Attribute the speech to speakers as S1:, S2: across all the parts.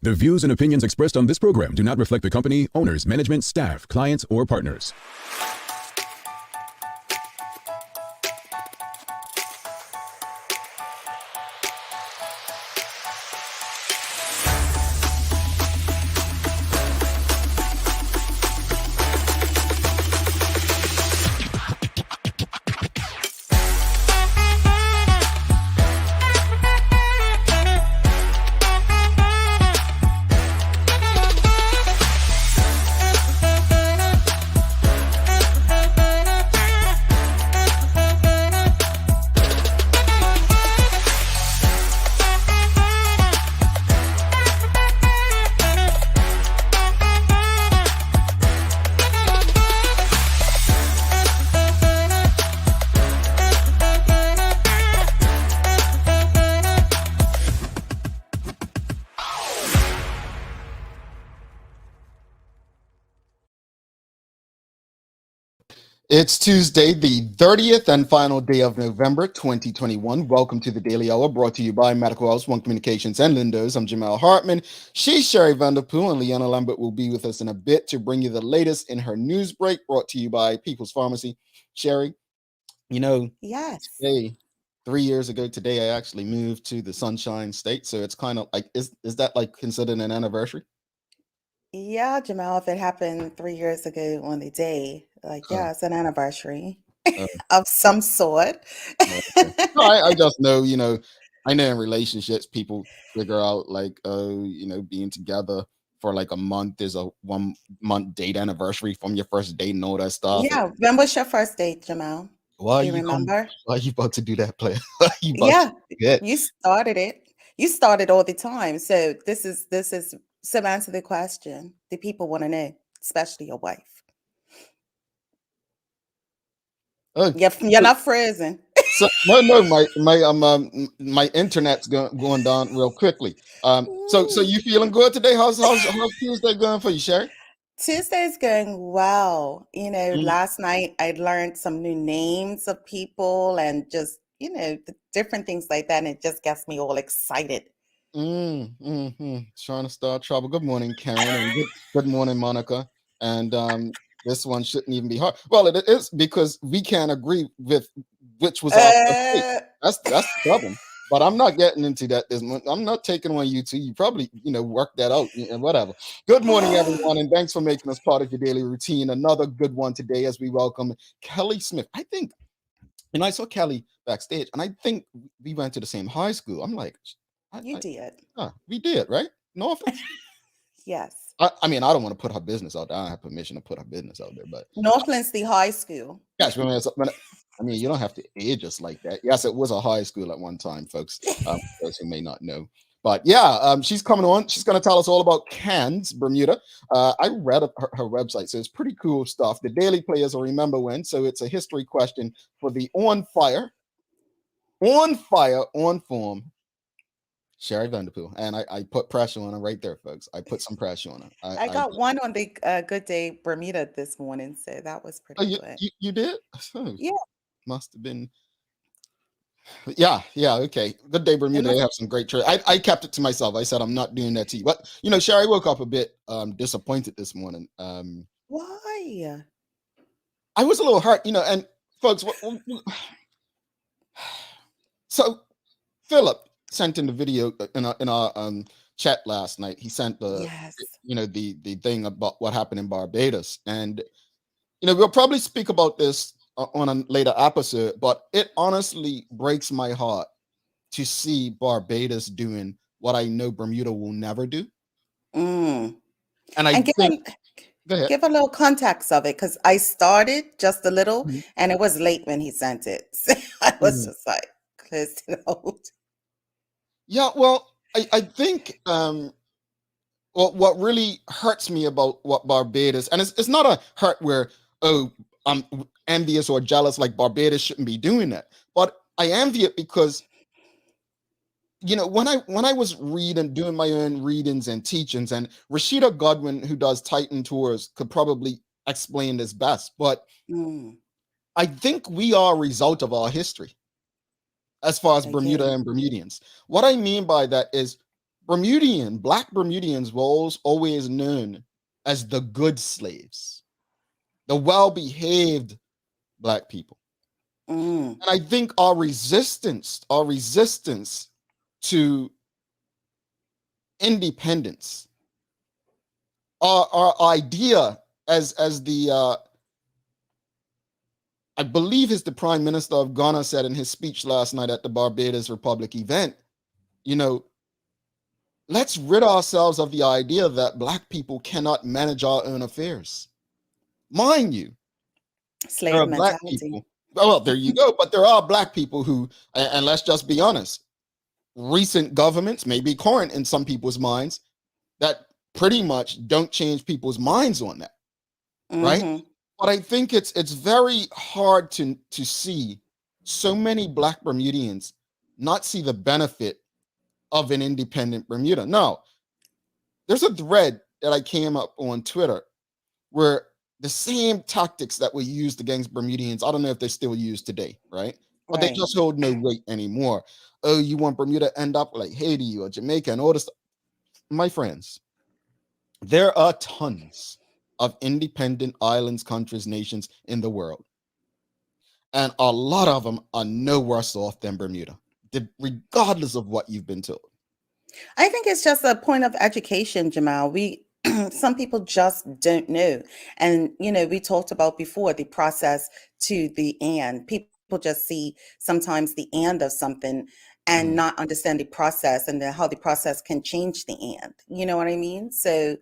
S1: The views and opinions expressed on this program do not reflect the company, owners, management, staff, clients, or partners.
S2: It's Tuesday, the 30th and final day of November 2021. Welcome to the Daily Hour, brought to you by Medical House, One Communications, and Lindos. I'm Jamal Hartman. She's Sherry Vanderpool, and Leanna Lambert will be with us in a bit to bring you the latest in her news break, brought to you by People's Pharmacy. Sherry,
S3: Yes.
S2: today, 3 years ago today, I actually moved to the Sunshine State, so it's kind of like, is that like considered an anniversary?
S3: Yeah, Jamal, if it happened 3 years ago on the day,
S2: Oh,
S3: it's an anniversary
S2: oh,
S3: of some sort.
S2: okay. No, I just know, I know in relationships, people figure out like, being together for like a month is a 1 month date anniversary from your first date and all that stuff.
S3: Yeah, when was your first date, Jamal?
S2: Why are
S3: Do you
S2: you come?
S3: remember?
S2: Why are you about to do that, player? Why are you about to
S3: Yeah,
S2: do that?
S3: you started it. You started all the time. So this is so answer the question. The people want to know, especially your wife.
S2: Oh,
S3: You're not frozen.
S2: no, my internet's going down real quickly. So
S3: Mm.
S2: you feeling good today? How's Tuesday going for you, Sherry?
S3: Tuesday is going well.
S2: Mm,
S3: Last night I learned some new names of people and just, the different things like that. And it just gets me all excited.
S2: Trying to start trouble. Good morning, Karen, and good morning, Monica. And this one shouldn't even be hard. Well, it is because we can't agree with which was our first date.
S3: Uh,
S2: That's the problem. But I'm not getting into that this month. I'm not taking on you two. You probably, work that out and whatever. Good morning, everyone, and thanks for making us part of your daily routine. Another good one today as we welcome Kelly Smith. I think, I saw Kelly backstage, and I think we went to the same high school. I'm like,
S3: you did.
S2: we did, right? No offense.
S3: Yes.
S2: I mean, I don't want to put her business out there. I don't have permission to put her business out there, but
S3: Northlandsea High School.
S2: gosh, I mean, you don't have to age us like that. Yes, it was a high school at one time, folks. Those who may not know. But yeah, she's coming on. She's going to tell us all about KANS Bermuda. I read her website, so it's pretty cool stuff. The daily players will remember when, so it's a history question for the on fire, on form Sherry Vanderpool, and I put pressure on her right there, folks. I put some pressure on her.
S3: I got one on the Good Day Bermuda this morning, so that was
S2: Oh,
S3: pretty good.
S2: you did? Oh,
S3: Yeah.
S2: must have been. Yeah, okay. Good day,
S3: It
S2: Bermuda. They
S3: must,
S2: have some great trade. I kept it to myself. I said I'm not doing that to you. But Sherry woke up a bit disappointed this morning.
S3: why?
S2: I was a little hurt, and folks, so Philip sent in the video in our chat last night. He sent
S3: Yes.
S2: the thing about what happened in Barbados, and we'll probably speak about this on a later episode. But it honestly breaks my heart to see Barbados doing what I know Bermuda will never do.
S3: Mm.
S2: And I
S3: And
S2: think, go ahead.
S3: give a little context of it because I started just a little
S2: Mhm,
S3: and it was late when he sent it. So I was
S2: mhm.
S3: just like, close to the hold.
S2: Yeah, well, I think well, what really hurts me about what Barbados, and it's not a hurt where, oh, I'm envious or jealous, like Barbados shouldn't be doing that. But I envy it because when I was doing my own readings and teachings, and Rashida Godwin, who does Titan tours, could probably explain this best. But
S3: Mm,
S2: I think we are a result of our history as far as Bermuda
S3: again.
S2: and Bermudians. What I mean by that is Black Bermudians were always known as the good slaves, the well-behaved Black people.
S3: Mm.
S2: And I think our resistance to independence, our idea as the I believe is the Prime Minister of Ghana said in his speech last night at the Barbados Republic event, let's rid ourselves of the idea that Black people cannot manage our own affairs. Mind you, there
S3: Slave
S2: are Black
S3: mentality.
S2: people. Well, there you go. But there are Black people who, and let's just be honest, recent governments may be current in some people's minds that pretty much don't change people's minds on that, right?
S3: Mhm.
S2: But I think it's very hard to see so many Black Bermudians not see the benefit of an independent Bermuda. Now, there's a thread that I came up on Twitter where the same tactics that were used against Bermudians, I don't know if they're still used today, right? But they
S3: Right.
S2: just hold no weight anymore. Oh, you want Bermuda to end up like Haiti or Jamaica and all this stuff. My friends, there are tons of independent islands, countries, nations in the world. And a lot of them are no worse off than Bermuda, regardless of what you've been told.
S3: I think it's just a point of education, Jamal. We some people just don't know. And we talked about before the process to the and. People just see sometimes the and of something and not understand the process and how the process can change the and. You know what I mean? So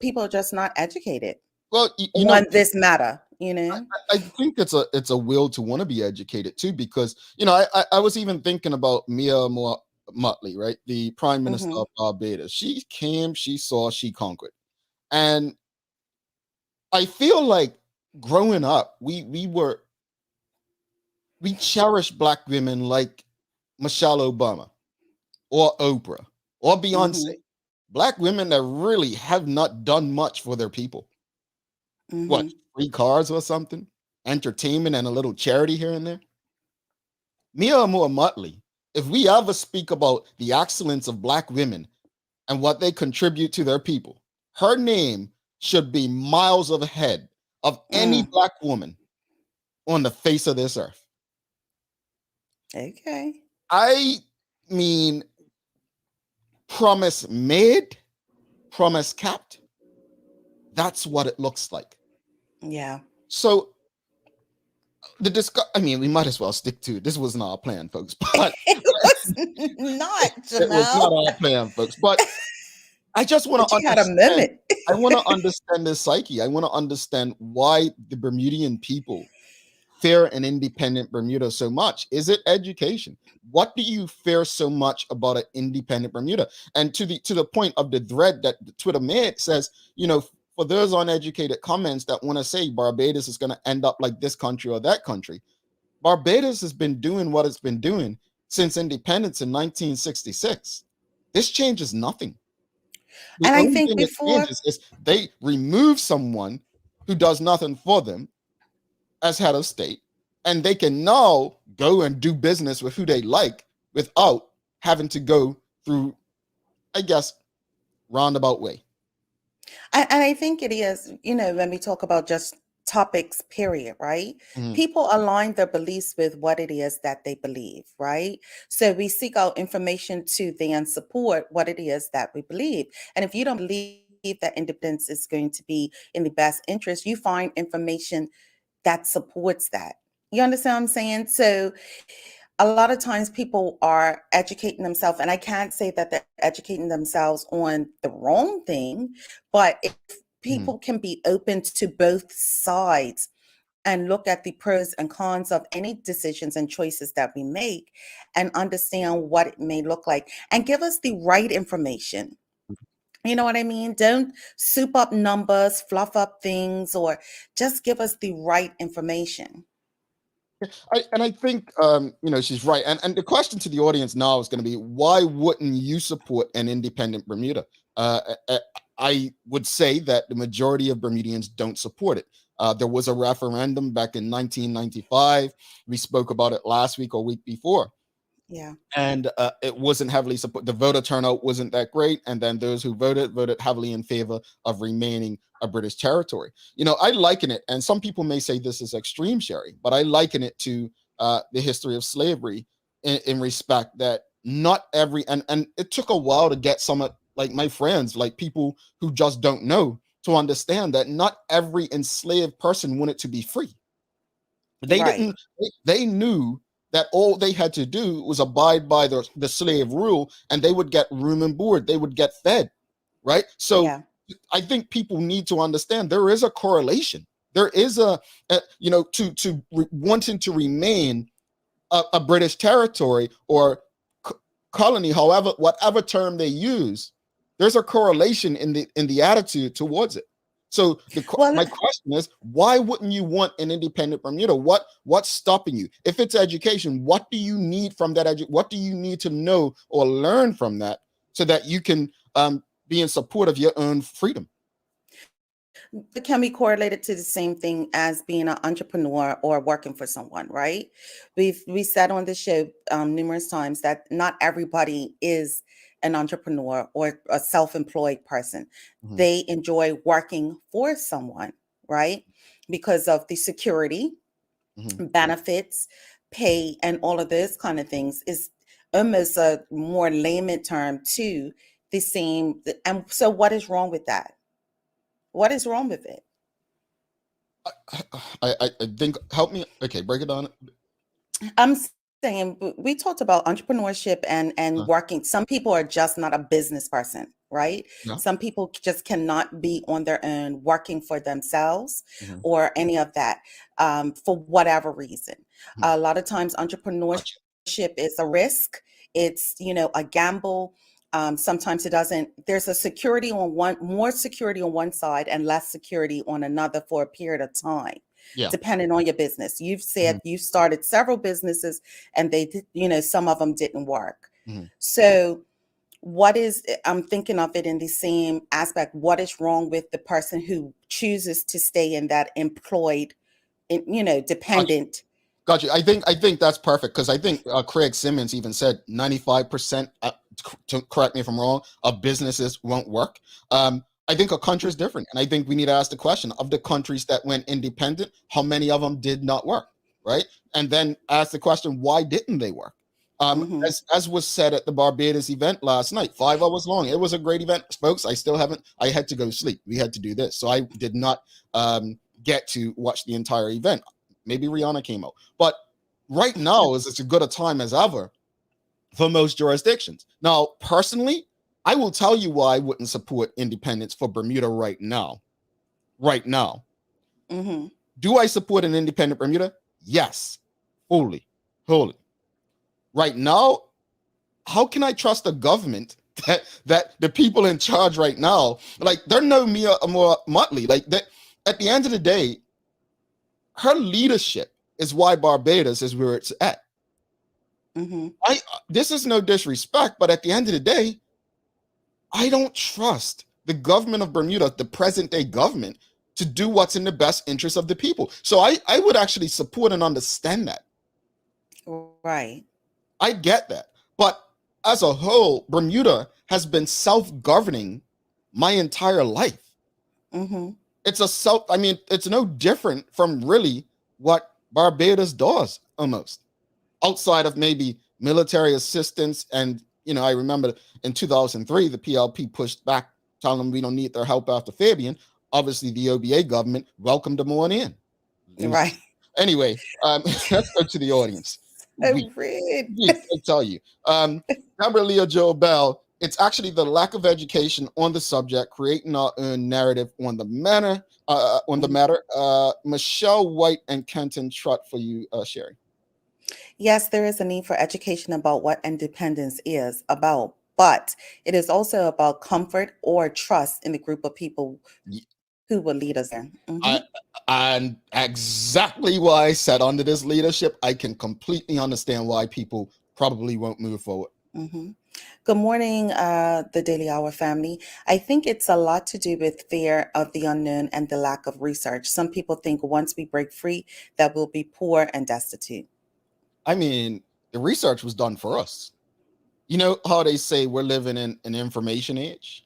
S3: people are just not educated
S2: Well, you know,
S3: on this matter,
S2: I think it's a will to want to be educated too, because I was even thinking about Mia Mottley, right, the Prime Minister
S3: Hmm.
S2: of Barbados. She came, she saw, she conquered, and I feel like growing up, we cherished Black women like Michelle Obama or Oprah or Beyonce,
S3: Hmm.
S2: Black women that really have not done much for their people. What,
S3: Hmm.
S2: free cars or something, entertainment, and a little charity here and there. Mia Moore Muttley, if we ever speak about the excellence of Black women and what they contribute to their people, her name should be miles ahead of any
S3: Mm.
S2: Black woman on the face of this earth.
S3: Okay.
S2: I mean, promise made, promise kept. That's what it looks like.
S3: Yeah.
S2: So I mean, we might as well stick to it. This was not our plan, folks, but
S3: It was not,
S2: it was not
S3: Jamal.
S2: our plan, folks. But I just want
S3: But
S2: to
S3: you had a
S2: understand.
S3: minute.
S2: I want to understand this psyche. I want to understand why the Bermudian people fear an independent Bermuda so much. Is it education? What do you fear so much about an independent Bermuda? And to the point of the thread that the Twitter made says, for those uneducated comments that want to say Barbados is going to end up like this country or that country, Barbados has been doing what it's been doing since independence in 1966. This changes nothing. The
S3: And I
S2: only
S3: think
S2: thing that
S3: before,
S2: changes is they remove someone who does nothing for them as head of state, and they can now go and do business with who they like without having to go through, I guess, roundabout way.
S3: and I think it is, when we talk about just topics, period, right?
S2: Mhm.
S3: People align their beliefs with what it is that they believe, right? So we seek out information to then support what it is that we believe. And if you don't believe that independence is going to be in the best interest, you find information that supports that. You understand what I'm saying? So a lot of times people are educating themselves, and I can't say that they're educating themselves on the wrong thing, but if
S2: Mhm.
S3: people can be open to both sides and look at the pros and cons of any decisions and choices that we make and understand what it may look like and give us the right information. You know what I mean? Don't soup up numbers, fluff up things, or just give us the right information.
S2: I think she's right, and the question to the audience now is going to be, why wouldn't you support an independent Bermuda? I would say that the majority of Bermudians don't support it. There was a referendum back in 1995. We spoke about it last week or week before.
S3: Yeah.
S2: and it wasn't heavily support. The voter turnout wasn't that great, and then those who voted heavily in favor of remaining a British territory. I liken it, and some people may say this is extreme, Sherry, but I liken it to the history of slavery in respect that not every and it took a while to get some of, like, my friends, like people who just don't know, to understand that not every enslaved person wanted to be free. They
S3: Right.
S2: didn't. They knew that all they had to do was abide by the slave rule, and they would get room and board. They would get fed, right? So
S3: Yeah.
S2: I think people need to understand there is a correlation. There is wanting to remain a British territory or colony, however, whatever term they use. There's a correlation in the attitude towards it. So
S3: Well,
S2: my question is, why wouldn't you want an independent Bermuda? What's stopping you? If it's education, what do you need from that? What do you need to know or learn from that so that you can be in support of your own freedom?
S3: it can be correlated to the same thing as being an entrepreneur or working for someone, right? We said on the show numerous times that not everybody is an entrepreneur or a self-employed person.
S2: Mhm,
S3: They enjoy working for someone, right? Because of the security,
S2: mhm.
S3: benefits, pay, and all of those kind of things is almost a more layman term to the same. And so, what is wrong with that? What is wrong with it?
S2: I think, help me. Okay, break it down.
S3: I'm saying we talked about entrepreneurship and
S2: Uh,
S3: working. Some people are just not a business person, right?
S2: yeah.
S3: Some people just cannot be on their own working for themselves
S2: Mhm,
S3: or any of that for whatever reason.
S2: mhm.
S3: A lot of times, entrepreneurship
S2: Gotcha.
S3: is a risk. It's a gamble. Sometimes it doesn't. There's a security on one, more security on one side and less security on another for a period of time
S2: Yeah.
S3: depending on your business. You've
S2: Mhm,
S3: said you started several businesses and some of them didn't work.
S2: mhm.
S3: So I'm thinking of it in the same aspect. What is wrong with the person who chooses to stay in that employed,
S2: Gotcha.
S3: dependent?
S2: Gotcha. I think that's perfect, because I think Craig Simmons even said 95%. To correct me if I'm wrong, of businesses won't work. I think a country is different, and I think we need to ask the question of the countries that went independent, how many of them did not work, right? And then ask the question, why didn't they work?
S3: Mm-hmm.
S2: As was said at the Barbados event last night, 5 hours long. It was a great event, folks. I still haven't. I had to go sleep. We had to do this, so I did not get to watch the entire event. Maybe Rihanna came out. But right now is as good a time as ever for most jurisdictions. Now, personally, I will tell you why I wouldn't support independence for Bermuda right now. Right now.
S3: Mm-hmm.
S2: Do I support an independent Bermuda? Yes. Fully. Wholly. Right now, how can I trust the government that the people in charge right now, like, they're no more Motley. Like, that at the end of the day, her leadership is why Barbados is where it's at.
S3: Mm-hmm.
S2: I This is no disrespect, but at the end of the day, I don't trust the government of Bermuda, the present day government, to do what's in the best interest of the people. So I would actually support and understand that.
S3: Right.
S2: I get that. But as a whole, Bermuda has been self-governing my entire life.
S3: Mm-hmm.
S2: I mean, it's no different from really what Barbados does, almost, outside of maybe military assistance. And, I remember in 2003, the PLP pushed back, telling them we don't need their help after Fabian. Obviously, the OBA government welcomed them on in.
S3: Right.
S2: Anyway, let's go to the audience.
S3: So rude.
S2: I tell you, Gabriella Joe Bell, it's actually the lack of education on the subject, creating our own narrative on the matter. Michelle White and Kenton Trott for you, Sherry.
S3: Yes, there is a need for education about what independence is about, but it is also about comfort or trust in the group of people who will lead us there.
S2: I, and exactly why I said under this leadership, I can completely understand why people probably won't move forward.
S3: Mm-hmm. Good morning, the Daily Hour family. I think it's a lot to do with fear of the unknown and the lack of research. Some people think once we break free, that we'll be poor and destitute.
S2: I mean, The research was done for us. You know how they say we're living in an information age?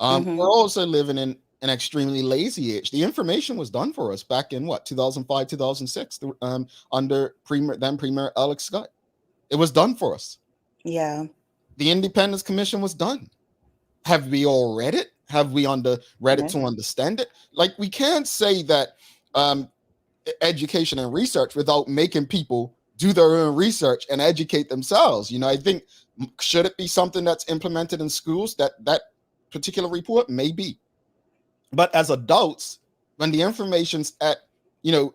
S2: We're
S3: Mm-hmm.
S2: also living in an extremely lazy age. The information was done for us back in what, 2005, 2006, under Premier Alex Scott. It was done for us.
S3: Yeah.
S2: The Independence Commission was done. Have we all read it? Have we read it
S3: No.
S2: to understand it? Like, we can't say that um, education and research without making people do their own research and educate themselves. I think, should it be something that's implemented in schools, that particular report? Maybe. But as adults, when the information's at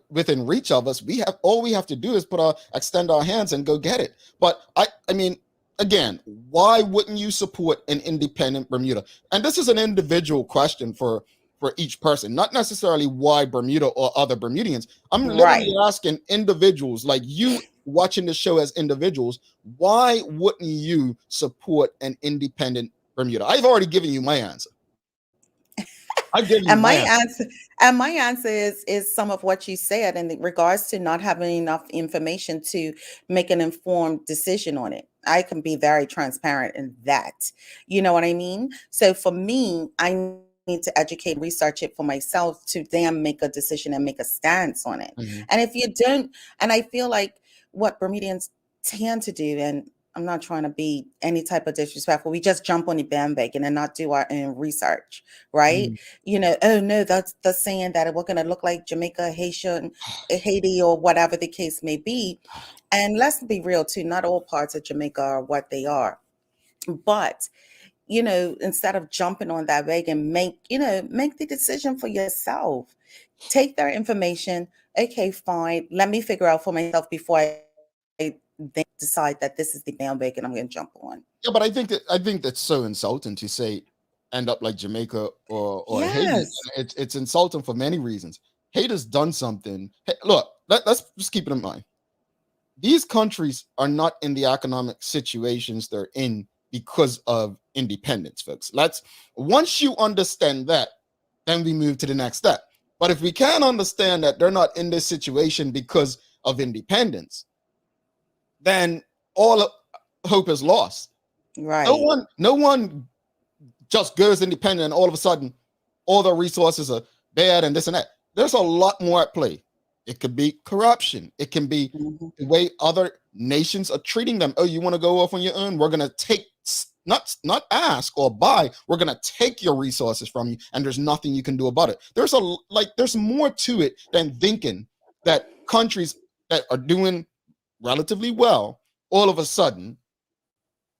S2: within reach of us, we have to do is extend our hands and go get it. But I mean, again, why wouldn't you support an independent Bermuda? And this is an individual question for each person, not necessarily why Bermuda or other Bermudians. I'm literally
S3: Right.
S2: asking individuals like you watching the show as individuals, why wouldn't you support an independent Bermuda? I've already given you my answer. I've given you
S3: And my
S2: my answer.
S3: answer and my answer is some of what you said in regards to not having enough information to make an informed decision on it. I can be very transparent in that. You know what I mean? So for me, I need to educate and research it for myself to then make a decision and make a stance on it.
S2: Mhm.
S3: And if you don't, and I feel like what Bermudians tend to do, and I'm not trying to be any type of disrespectful, we just jump on the bandwagon and not do our own research, right?
S2: Mhm.
S3: Oh no, that's saying that we're going to look like Jamaica, Haiti, or whatever the case may be. And let's be real too, not all parts of Jamaica are what they are. But instead of jumping on that wagon, make the decision for yourself. Take their information. Okay, fine. Let me figure out for myself before I then decide that this is the bandwagon I'm going to jump on.
S2: Yeah, but I think that's so insulting to say end up like Jamaica or Haiti.
S3: Yes.
S2: It's insulting for many reasons. Haiti's done something. Hey, look, let's just keep it in mind. These countries are not in the economic situations they're in because of independence, folks. Once you understand that, then we move to the next step. But if we can't understand that they're not in this situation because of independence, then all hope is lost.
S3: Right.
S2: No one just goes independent and all of a sudden all the resources are bad and this and that. There's a lot more at play. It could be corruption. It can be
S3: Mhm.
S2: the way other nations are treating them. Oh, you want to go off on your own? We're gonna take, not ask or buy. We're gonna take your resources from you, and there's nothing you can do about it. There's more to it than thinking that countries that are doing relatively well all of a sudden,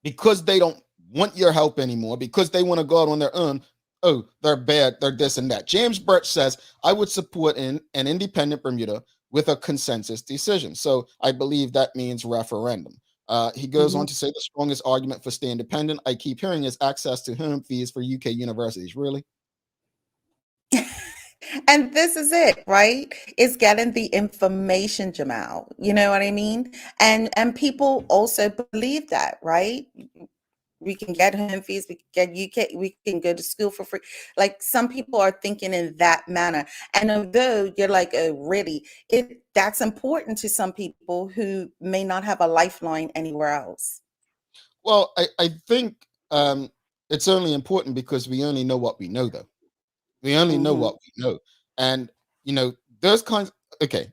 S2: because they don't want your help anymore, because they want to go out on their own, oh, they're bad, they're this and that. James Birch says, I would support an independent Bermuda with a consensus decision. So I believe that means referendum. He goes on
S3: Mhm.
S2: to say the strongest argument for staying independent I keep hearing is access to home fees for UK universities. Really?
S3: And this is it, right? It's getting the information, Jamal. You know what I mean? And people also believe that, right? We can get home fees, we can get UK, we can go to school for free. Like some people are thinking in that manner. And although you're like, oh, really, that's important to some people who may not have a lifeline anywhere else.
S2: Well, I think it's only important because we only know what we know, though. We only know
S3: Hmm.
S2: what we know. And, there's kinds, okay,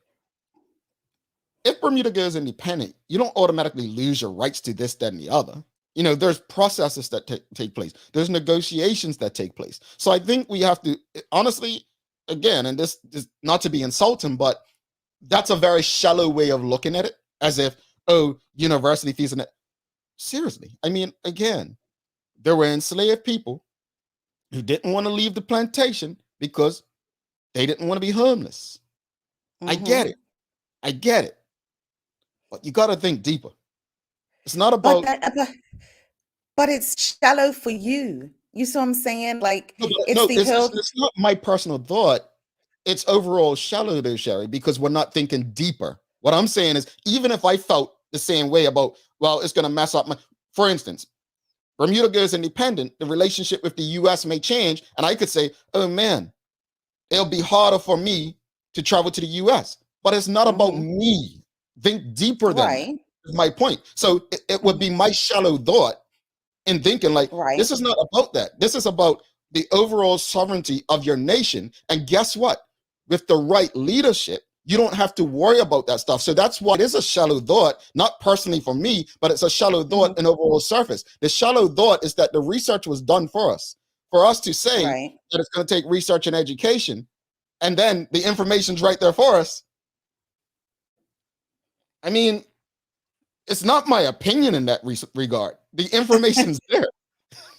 S2: if Bermuda goes independent, you don't automatically lose your rights to this, that, and the other. There's processes that take place. There's negotiations that take place. So I think we have to, honestly, again, and this is not to be insulting, but that's a very shallow way of looking at it, as if, oh, university fees and that. Seriously, I mean, again, there were enslaved people who didn't want to leave the plantation because they didn't want to be homeless. I get
S3: Hmm.
S2: it. I get it. But you got to think deeper. It's not
S3: But
S2: about
S3: but it's shallow for you. You see what I'm saying? Like
S2: no, but
S3: it's
S2: no.
S3: the
S2: It's
S3: whole.
S2: it's not my personal thought. It's overall shallow, though, Sherry, because we're not thinking deeper. What I'm saying is, even if I felt the same way about, well, it's going to mess up my. For instance, Bermuda goes independent, the relationship with the U.S. may change, and I could say, oh man, it'll be harder for me to travel to the U.S. But it's not about
S3: Hmm.
S2: me. Think deeper than that.
S3: Right.
S2: is my point. So it would be my shallow thought in thinking like,
S3: Right.
S2: this is not about that. This is about the overall sovereignty of your nation. And guess what? With the right leadership, you don't have to worry about that stuff. So that's why it is a shallow thought, not personally for me, but it's a shallow thought in overall surface. The shallow thought is that the research was done for us to say
S3: Right.
S2: that it's going to take research and education, and then the information's right there for us. I mean, it's not my opinion in that regard. The information's there.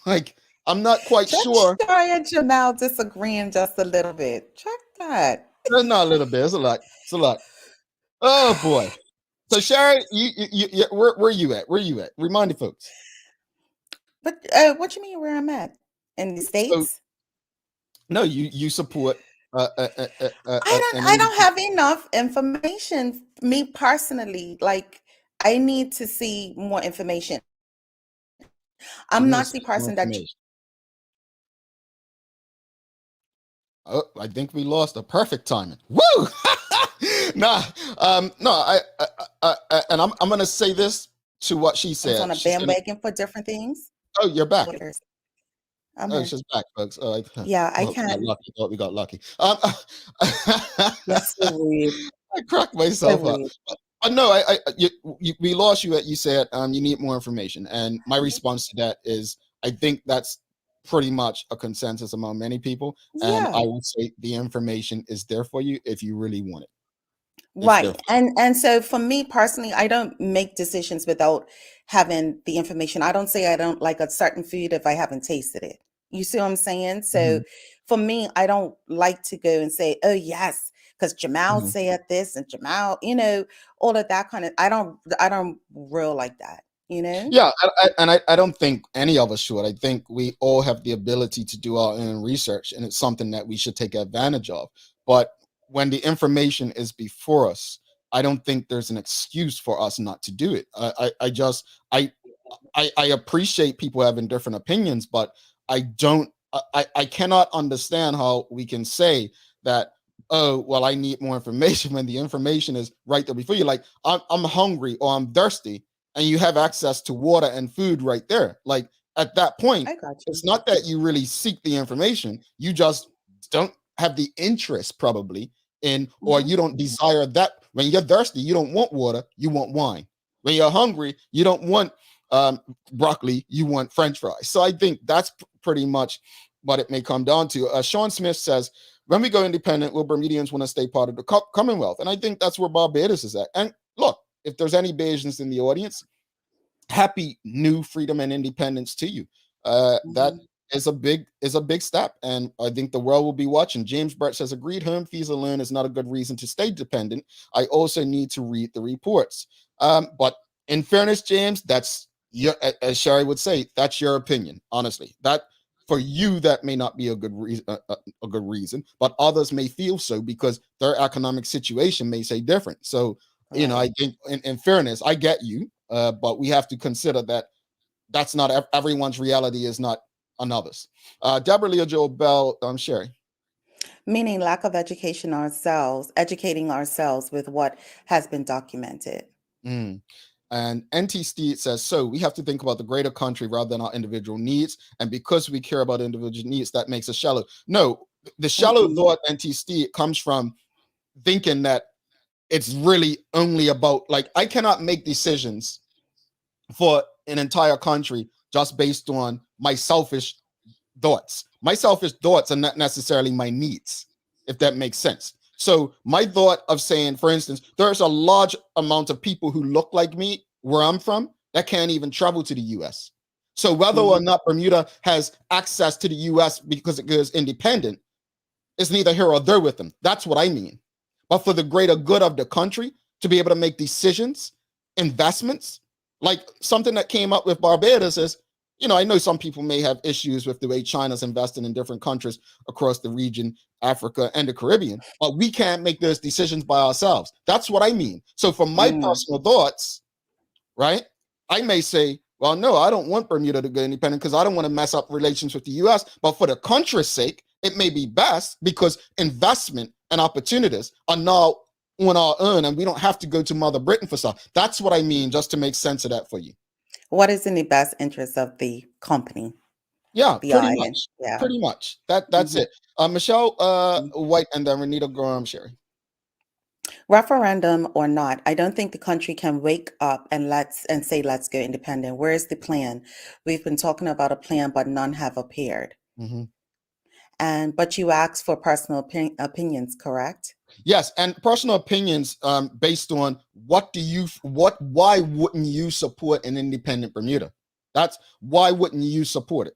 S2: Like, I'm not quite sure.
S3: Joy and Jamal disagreeing just a little bit. Check that.
S2: Not a little bit. It's a lot. It's a lot. Oh boy. So Sherry, where you at? Where you at? Remind the folks.
S3: But what you mean where I'm at? In the
S2: So,
S3: States?
S2: no, you support.
S3: I don't have enough information. Me personally, like I need to see more information. I'm not the person that you,
S2: Oh, I think we lost a perfect timing. Woo! No, and I'm gonna say this to what she
S3: I was
S2: said.
S3: on a bandwagon for different things.
S2: Oh, you're back.
S3: I'm
S2: Oh,
S3: here.
S2: she's back, folks. Oh,
S3: Yeah, I
S2: we got
S3: can.
S2: lucky. Thought we got lucky.
S3: That's so weird.
S2: I cracked myself up. But no, we lost you at, you said you need more information, and my response to that is I think that's pretty much a consensus among many people, and I would say the information is there for you if you really want it.
S3: Right. And so for me personally, I don't make decisions without having the information. I don't say I don't like a certain food if I haven't tasted it. You see what I'm saying? So for me, I don't like to go and say, oh yes, because Jamal said this and Jamal, you know, all of that kind of, I don't real like that, you know?
S2: Yeah, I don't think any of us should. I think we all have the ability to do our own research, and it's something that we should take advantage of. But when the information is before us, I don't think there's an excuse for us not to do it. I appreciate people having different opinions, but I cannot understand how we can say that, oh, well, I need more information when the information is right there before you. Like, I'm hungry or I'm thirsty, and you have access to water and food right there. Like, at that point, it's not that you really seek the information, you just don't have the interest probably in, or you don't desire that. When you're thirsty, you don't want water, you want wine. When you're hungry, you don't want broccoli, you want French fries. So I think that's pretty much what it may come down to. Sean Smith says, when we go independent, will Bermudians want to stay part of the Commonwealth? And I think that's where Barbados is at. And look, if there's any Bajans in the audience, happy new freedom and independence to you. That is a big step, and I think the world will be watching. James Brett says, agreed, home fees alone is not a good reason to stay dependent. I also need to read the reports. But in fairness, James, that's your, as Sherry would say, that's your opinion. Honestly, that for you, that may not be a good reason, but others may feel so because their economic situation may say different. So, you know, I think in fairness, I get you, but we have to consider that that's not everyone's reality is not another's. Deborah Leah Joel Bell, Sherry.
S3: Meaning lack of educating ourselves with what has been documented.
S2: And NT Steed says, so we have to think about the greater country rather than our individual needs. And because we care about individual needs, that makes us shallow. No, the shallow thought, NT Steed, comes from thinking that it's really only about, like, I cannot make decisions for an entire country just based on my selfish thoughts. My selfish thoughts are not necessarily my needs, if that makes sense. So my thought of saying, for instance, there's a large amount of people who look like me where I'm from that can't even travel to the US. So whether or not Bermuda has access to the US because it goes independent, it's neither here or there with them. That's what I mean. But for the greater good of the country, to be able to make decisions, investments, like something that came up with Barbados is, you know, I know some people may have issues with the way China's investing in different countries across the region, Africa and the Caribbean, but we can't make those decisions by ourselves. That's what I mean. So for my personal thoughts, right, I may say, well, no, I don't want Bermuda to go independent because I don't want to mess up relations with the US. But for the country's sake, it may be best because investment and opportunities are now on our own, and we don't have to go to Mother Britain for stuff. That's what I mean, just to make sense of that for you.
S3: What is in the best interest of the company,
S2: Yeah,
S3: the
S2: pretty
S3: island?
S2: much.
S3: Yeah.
S2: Pretty much. That's
S3: Mhm.
S2: it. Michelle
S3: Mhm.
S2: White, and then Renita Graham, Sherry.
S3: Referendum or not, I don't think the country can wake up and say let's go independent. Where is the plan? We've been talking about a plan, but none have appeared.
S2: Mhm.
S3: But you asked for personal opinions, correct?
S2: Yes, and personal opinions based on why wouldn't you support an independent Bermuda? That's why wouldn't you support it?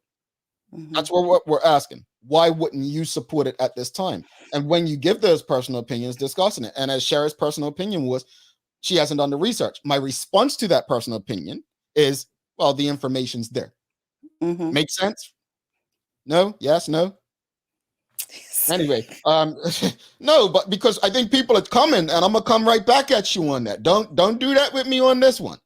S2: That's
S3: Mhm.
S2: what we're asking. Why wouldn't you support it at this time? And when you give those personal opinions, discussing it. And as Sherry's personal opinion was, she hasn't done the research. My response to that personal opinion is, well, the information's there.
S3: Mhm.
S2: Make sense? No? Yes? No? Anyway, no, but because I think people are coming, and I'm gonna come right back at you on that. Don't do that with me on this one.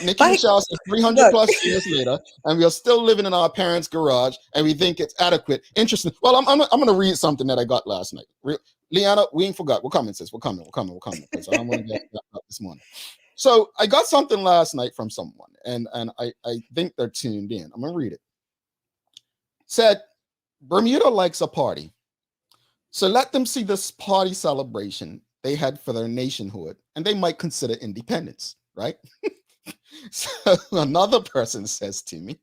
S2: Nikki
S3: But
S2: Michelle says 300
S3: look,
S2: plus years later, and we are still living in our parents' garage, and we think it's adequate. Interesting. Well, I'm gonna read something that I got last night. Leanna, we ain't forgot. We're coming, sis. We're coming. Because I don't want to get up this morning. So I got something last night from someone, and I think they're tuned in. I'm gonna read it. Said Bermuda likes a party. So let them see this party celebration they had for their nationhood, and they might consider independence, right? So another person says to me,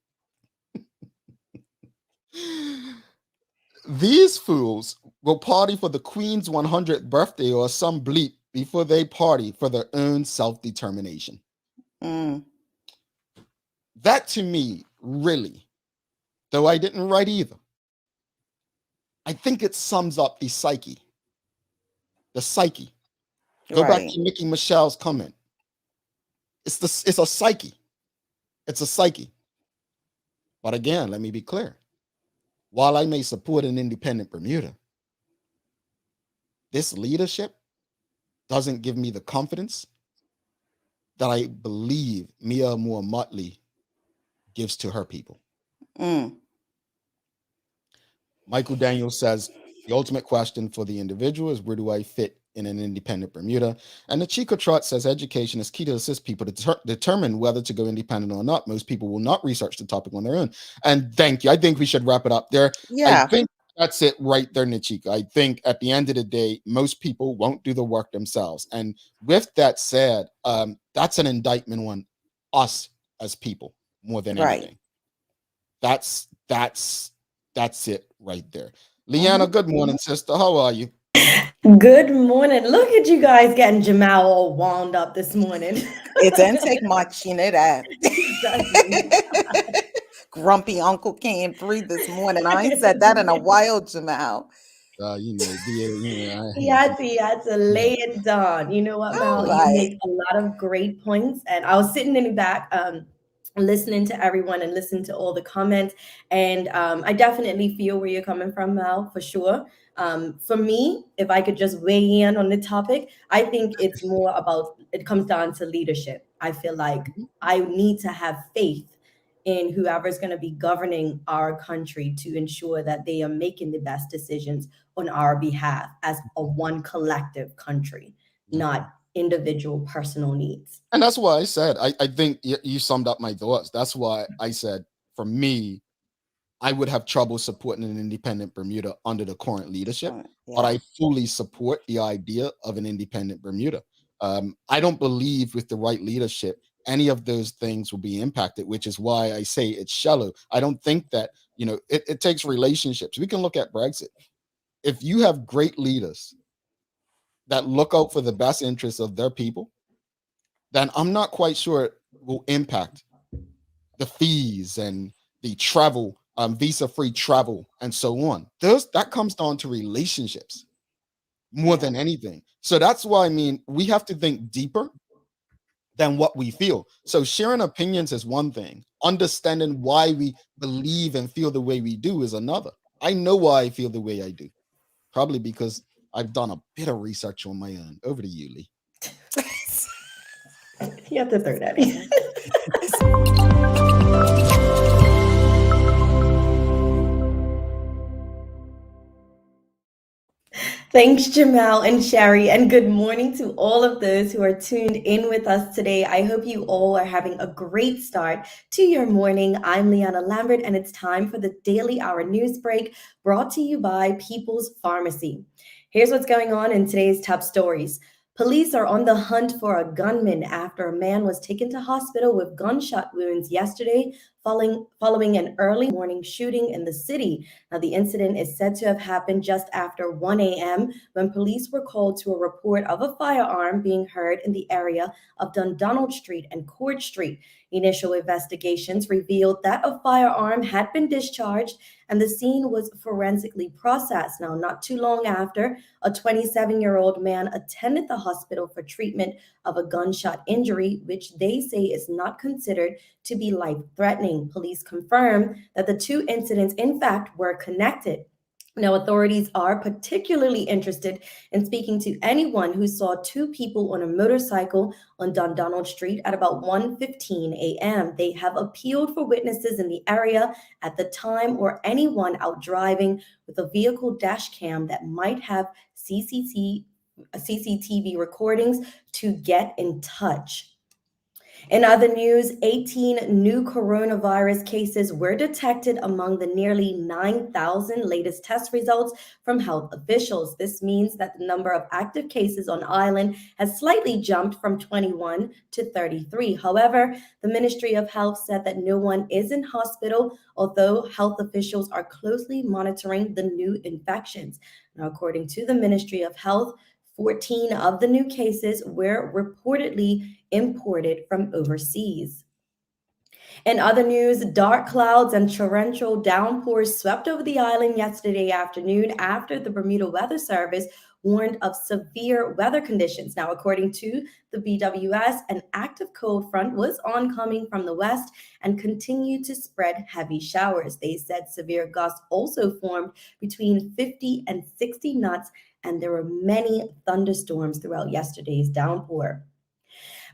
S2: these fools will party for the Queen's 100th birthday or some bleep before they party for their own self-determination.
S3: mm,
S2: That to me, really, though I didn't write either, I think it sums up the psyche. The psyche. Go back
S3: right.
S2: to Nikki Michelle's comment. It's a psyche. It's a psyche. But again, let me be clear. While I may support an independent Bermuda, this leadership doesn't give me the confidence that I believe Mia Moore Motley gives to her people.
S3: Mm,
S2: Michael Daniels says the ultimate question for the individual is, where do I fit in an independent Bermuda? And the Chico Trot says education is key to assist people to determine whether to go independent or not. Most people will not research the topic on their own. And thank you. I think we should wrap it up there.
S3: yeah.
S2: I think that's it right there, Nichika. I think at the end of the day, most people won't do the work themselves. And with that said, that's an indictment on us as people more than
S3: Right.
S2: anything. That's it right there. Leanna,
S3: Mhm.
S2: good morning, sister. How are you?
S4: Good morning. Look at you guys getting Jamal all wound up this morning.
S3: It didn't take much, you know that.
S4: Exactly.
S3: Grumpy Uncle came through this morning. I ain't said that in a while, Jamal.
S4: He had to lay it down. You know what,
S3: All
S4: Mel? You
S3: right.
S4: make a lot of great points. And I was sitting in the back, listening to everyone and listening to all the comments. And I definitely feel where you're coming from, Mel, for sure. For me, if I could just weigh in on the topic, I think it's more about, it comes down to leadership. I feel like I need to have faith in whoever's going to be governing our country to ensure that they are making the best decisions on our behalf as a one collective country, not individual personal needs.
S2: And that's why I said, I think you summed up my thoughts. That's why I said, for me, I would have trouble supporting an independent Bermuda under the current leadership, but I fully support the idea of an independent Bermuda. I don't believe with the right leadership, any of those things will be impacted, which is why I say it's shallow. I don't think that, it takes relationships. We can look at Brexit. If you have great leaders that look out for the best interests of their people, then I'm not quite sure it will impact the fees and the travel, visa-free travel, and so on. That comes down to relationships more than anything. So that's why we have to think deeper than what we feel. So sharing opinions is one thing. Understanding why we believe and feel the way we do is another. I know why I feel the way I do. Probably because I've done a bit of research on my own. Over to you, Lee.
S4: You have to throw that in. Thanks, Jamal and Sherry, and good morning to all of those who are tuned in with us today. I hope you all are having a great start to your morning. I'm Liana Lambert, and it's time for the Daily Hour News Break brought to you by People's Pharmacy. Here's what's going on in today's top stories. Police are on the hunt for a gunman after a man was taken to hospital with gunshot wounds yesterday following an early morning shooting in the city. Now, the incident is said to have happened just after 1 a.m. when police were called to a report of a firearm being heard in the area of Dundonald Street and Court Street. Initial investigations revealed that a firearm had been discharged and the scene was forensically processed. Now, not too long after, a 27-year-old man attended the hospital for treatment of a gunshot injury, which they say is not considered to be life-threatening. Police confirmed that the two incidents, in fact, were connected. Now, authorities are particularly interested in speaking to anyone who saw two people on a motorcycle on Dundonald Street at about 1:15 a.m. They have appealed for witnesses in the area at the time or anyone out driving with a vehicle dash cam that might have CCTV recordings to get in touch. In other news, 18 new coronavirus cases were detected among the nearly 9,000 latest test results from health officials. This means that the number of active cases on island has slightly jumped from 21 to 33. However, the Ministry of Health said that no one is in hospital, although health officials are closely monitoring the new infections. Now, according to the Ministry of Health, 14 of the new cases were reportedly imported from overseas. In other news, dark clouds and torrential downpours swept over the island yesterday afternoon after the Bermuda Weather Service warned of severe weather conditions. Now, according to the BWS, an active cold front was oncoming from the west and continued to spread heavy showers. They said severe gusts also formed between 50 and 60 knots, and there were many thunderstorms throughout yesterday's downpour.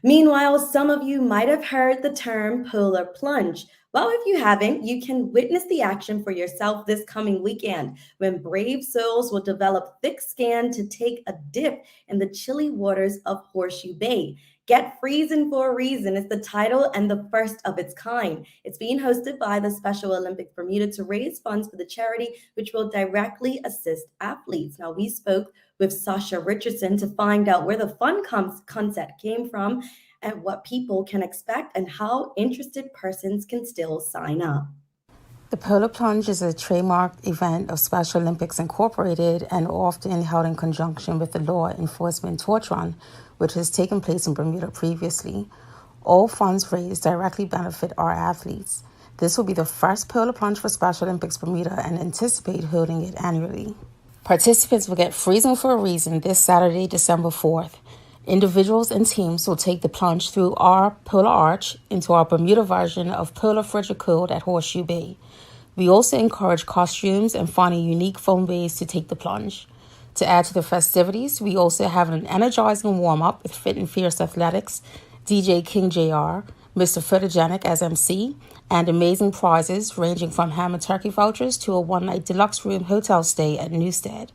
S4: Meanwhile, some of you might have heard the term polar plunge. Well, if you haven't, you can witness the action for yourself this coming weekend when brave souls will develop thick skin to take a dip in the chilly waters of Horseshoe Bay. Get Freezing for a Reason is the title and the first of its kind. It's being hosted by the Special Olympics Bermuda to raise funds for the charity, which will directly assist athletes. Now, we spoke with Sasha Richardson to find out where the fun concept came from and what people can expect and how interested persons can still sign up.
S5: The Polar Plunge is a trademarked event of Special Olympics Incorporated and often held in conjunction with the law enforcement torch run, which has taken place in Bermuda previously. All funds raised directly benefit our athletes. This will be the first Polar Plunge for Special Olympics Bermuda and anticipate holding it annually. Participants will get Freezing for a Reason this Saturday, December 4th. Individuals and teams will take the plunge through our Polar Arch into our Bermuda version of Polar Frigid Cold at Horseshoe Bay. We also encourage costumes and finding unique foam bays to take the plunge. To add to the festivities, we also have an energizing warm-up with Fit and Fierce Athletics, DJ King JR, Mr. Photogenic as MC, and amazing prizes ranging from ham and turkey vouchers to a one-night deluxe room hotel stay at Newstead.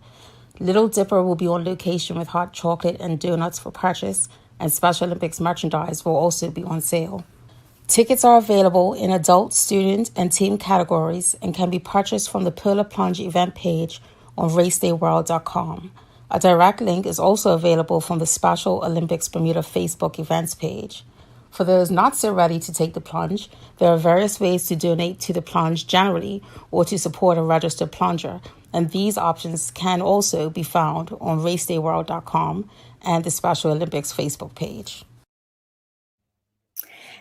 S5: Little Dipper will be on location with hot chocolate and donuts for purchase, and Special Olympics merchandise will also be on sale. Tickets are available in adult, student, and team categories and can be purchased from the Polar Plunge event page on racedayworld.com. A direct link is also available from the Special Olympics Bermuda Facebook events page. For those not so ready to take the plunge, there are various ways to donate to the plunge generally or to support a registered plunger, and these options can also be found on racedayworld.com and the Special Olympics Facebook page.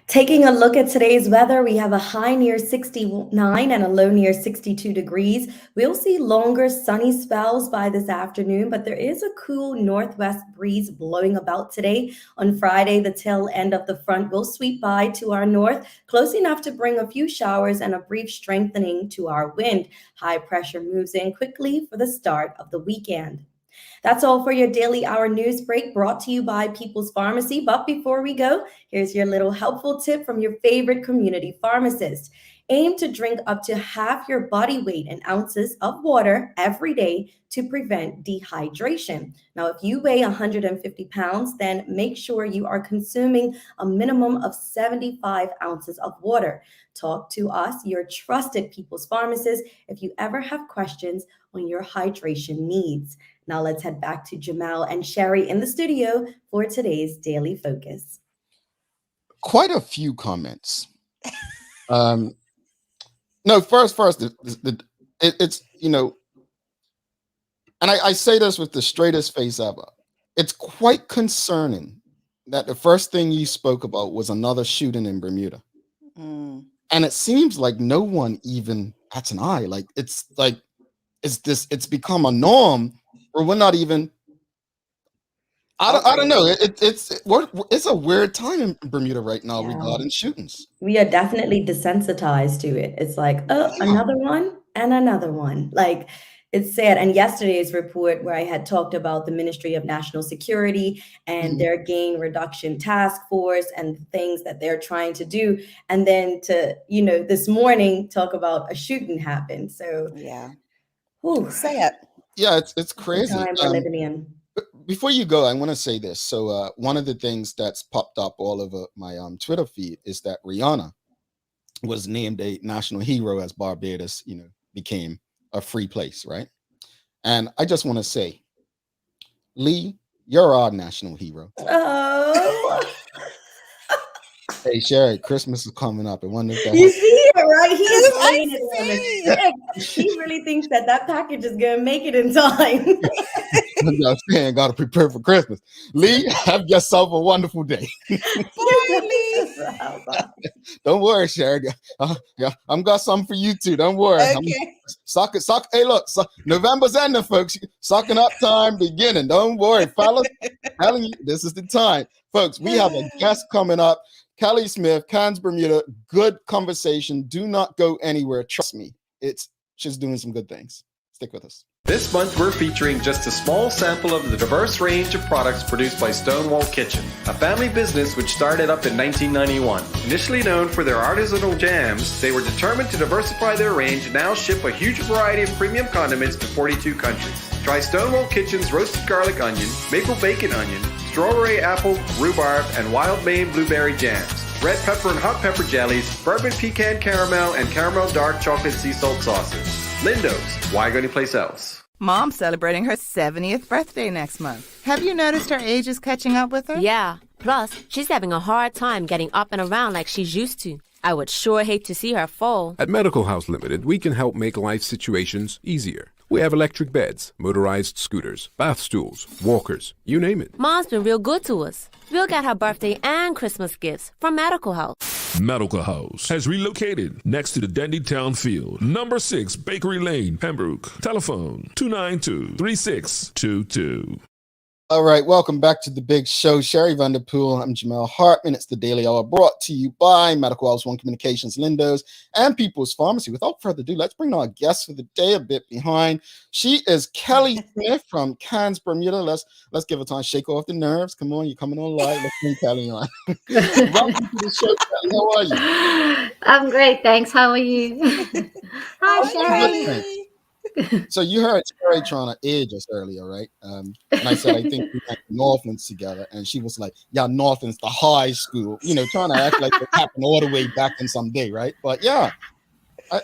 S4: Taking a look at today's weather, we have a high near 69 and a low near 62 degrees. We'll see longer sunny spells by this afternoon, but there is a cool northwest breeze blowing about today. On Friday, the tail end of the front will sweep by to our north, close enough to bring a few showers and a brief strengthening to our wind. High pressure moves in quickly for the start of the weekend. That's all for your daily hour news break brought to you by People's Pharmacy. But before we go, here's your little helpful tip from your favorite community pharmacist. Aim to drink up to half your body weight in ounces of water every day to prevent dehydration. Now, if you weigh 150 pounds, then make sure you are consuming a minimum of 75 ounces of water. Talk to us, your trusted People's Pharmacist, if you ever have questions on your hydration needs. Now let's head back to Jamal and Sherry in the studio for today's Daily Focus.
S2: Quite a few comments. No, first, it's, you know, and I say this with the straightest face ever. It's quite concerning that the first thing you spoke about was another shooting in Bermuda.
S3: Mm.
S2: And it seems like no one even bats an eye. It's become a norm where we're not even. I don't know. It's a weird time in Bermuda right now regarding shootings.
S4: We are definitely desensitized to it. It's like, oh, another one and another one. Like, it's sad. And yesterday's report where I had talked about the Ministry of National Security and their gang reduction task force and the things that they're trying to do. And then to, this morning talk about a shooting happened. So
S3: Yeah.
S4: sad.
S2: Yeah, it's crazy.
S4: The time we're living in.
S2: Before you go, I want to say this. So one of the things that's popped up all over my Twitter feed is that Rihanna was named a national hero as Barbados, became a free place, right? And I just want to say, Lee, you're our national hero.
S4: Oh.
S2: Hey, Sherry, Christmas is coming up. I wonder if that
S4: you see it, right? He is laying it on the stick. He really thinks that package is going to make it in time.
S2: I'm saying, got to prepare for Christmas. Lee, have yourself a wonderful day.
S3: Bye, Lee.
S2: Don't worry, Sherry. I'm got something for you too. Don't worry.
S3: Okay.
S2: Sock. Hey, look, November's ending, folks. Socking up time beginning. Don't worry, fellas. Telling you, this is the time, folks. We have a guest coming up. Kelly Smith, KANS Bermuda. Good conversation. Do not go anywhere. Trust me, she's doing some good things. Stick with us.
S6: This month, we're featuring just a small sample of the diverse range of products produced by Stonewall Kitchen, a family business which started up in 1991. Initially known for their artisanal jams, they were determined to diversify their range and now ship a huge variety of premium condiments to 42 countries. Try Stonewall Kitchen's roasted garlic onion, maple bacon onion, strawberry apple, rhubarb, and wild Maine blueberry jams, red pepper and hot pepper jellies, bourbon pecan caramel, and caramel dark chocolate sea salt sauces. Lindo's, why go anyplace else?
S7: Mom's celebrating her 70th birthday next month. Have you noticed her age is catching up with her?
S8: Yeah. Plus, she's having a hard time getting up and around like she's used to. I would sure hate to see her fall.
S9: At Medical House Limited, we can help make life situations easier. We have electric beds, motorized scooters, bath stools, walkers, you name it.
S8: Mom's been real good to us. We'll get her birthday and Christmas gifts from Medical House.
S10: Medical House has relocated next to the Dendy Town Field. Number 6 Bakery Lane, Pembroke. Telephone 292-3622.
S2: All right, welcome back to the big show. Sherry Vanderpool, I'm Jamal Hartman. It's the Daily Hour brought to you by Medical House One Communications, Lindo's, and People's Pharmacy. Without further ado, let's bring our guest for the day a bit behind. She is Kelly Smith from KANS Bermuda. Let's give her time, shake off the nerves. Come on, you're coming on live. Let's bring Kelly on. Welcome to the show, Kelly. How are you?
S11: I'm great, thanks. How are you? Hi, Sherry.
S2: So you heard Sherry trying to age us earlier, right? And I said, I think we went to Northlands together. And she was like, yeah, Northlands, the high school, trying to act like it happened all the way back in some day, right? But yeah.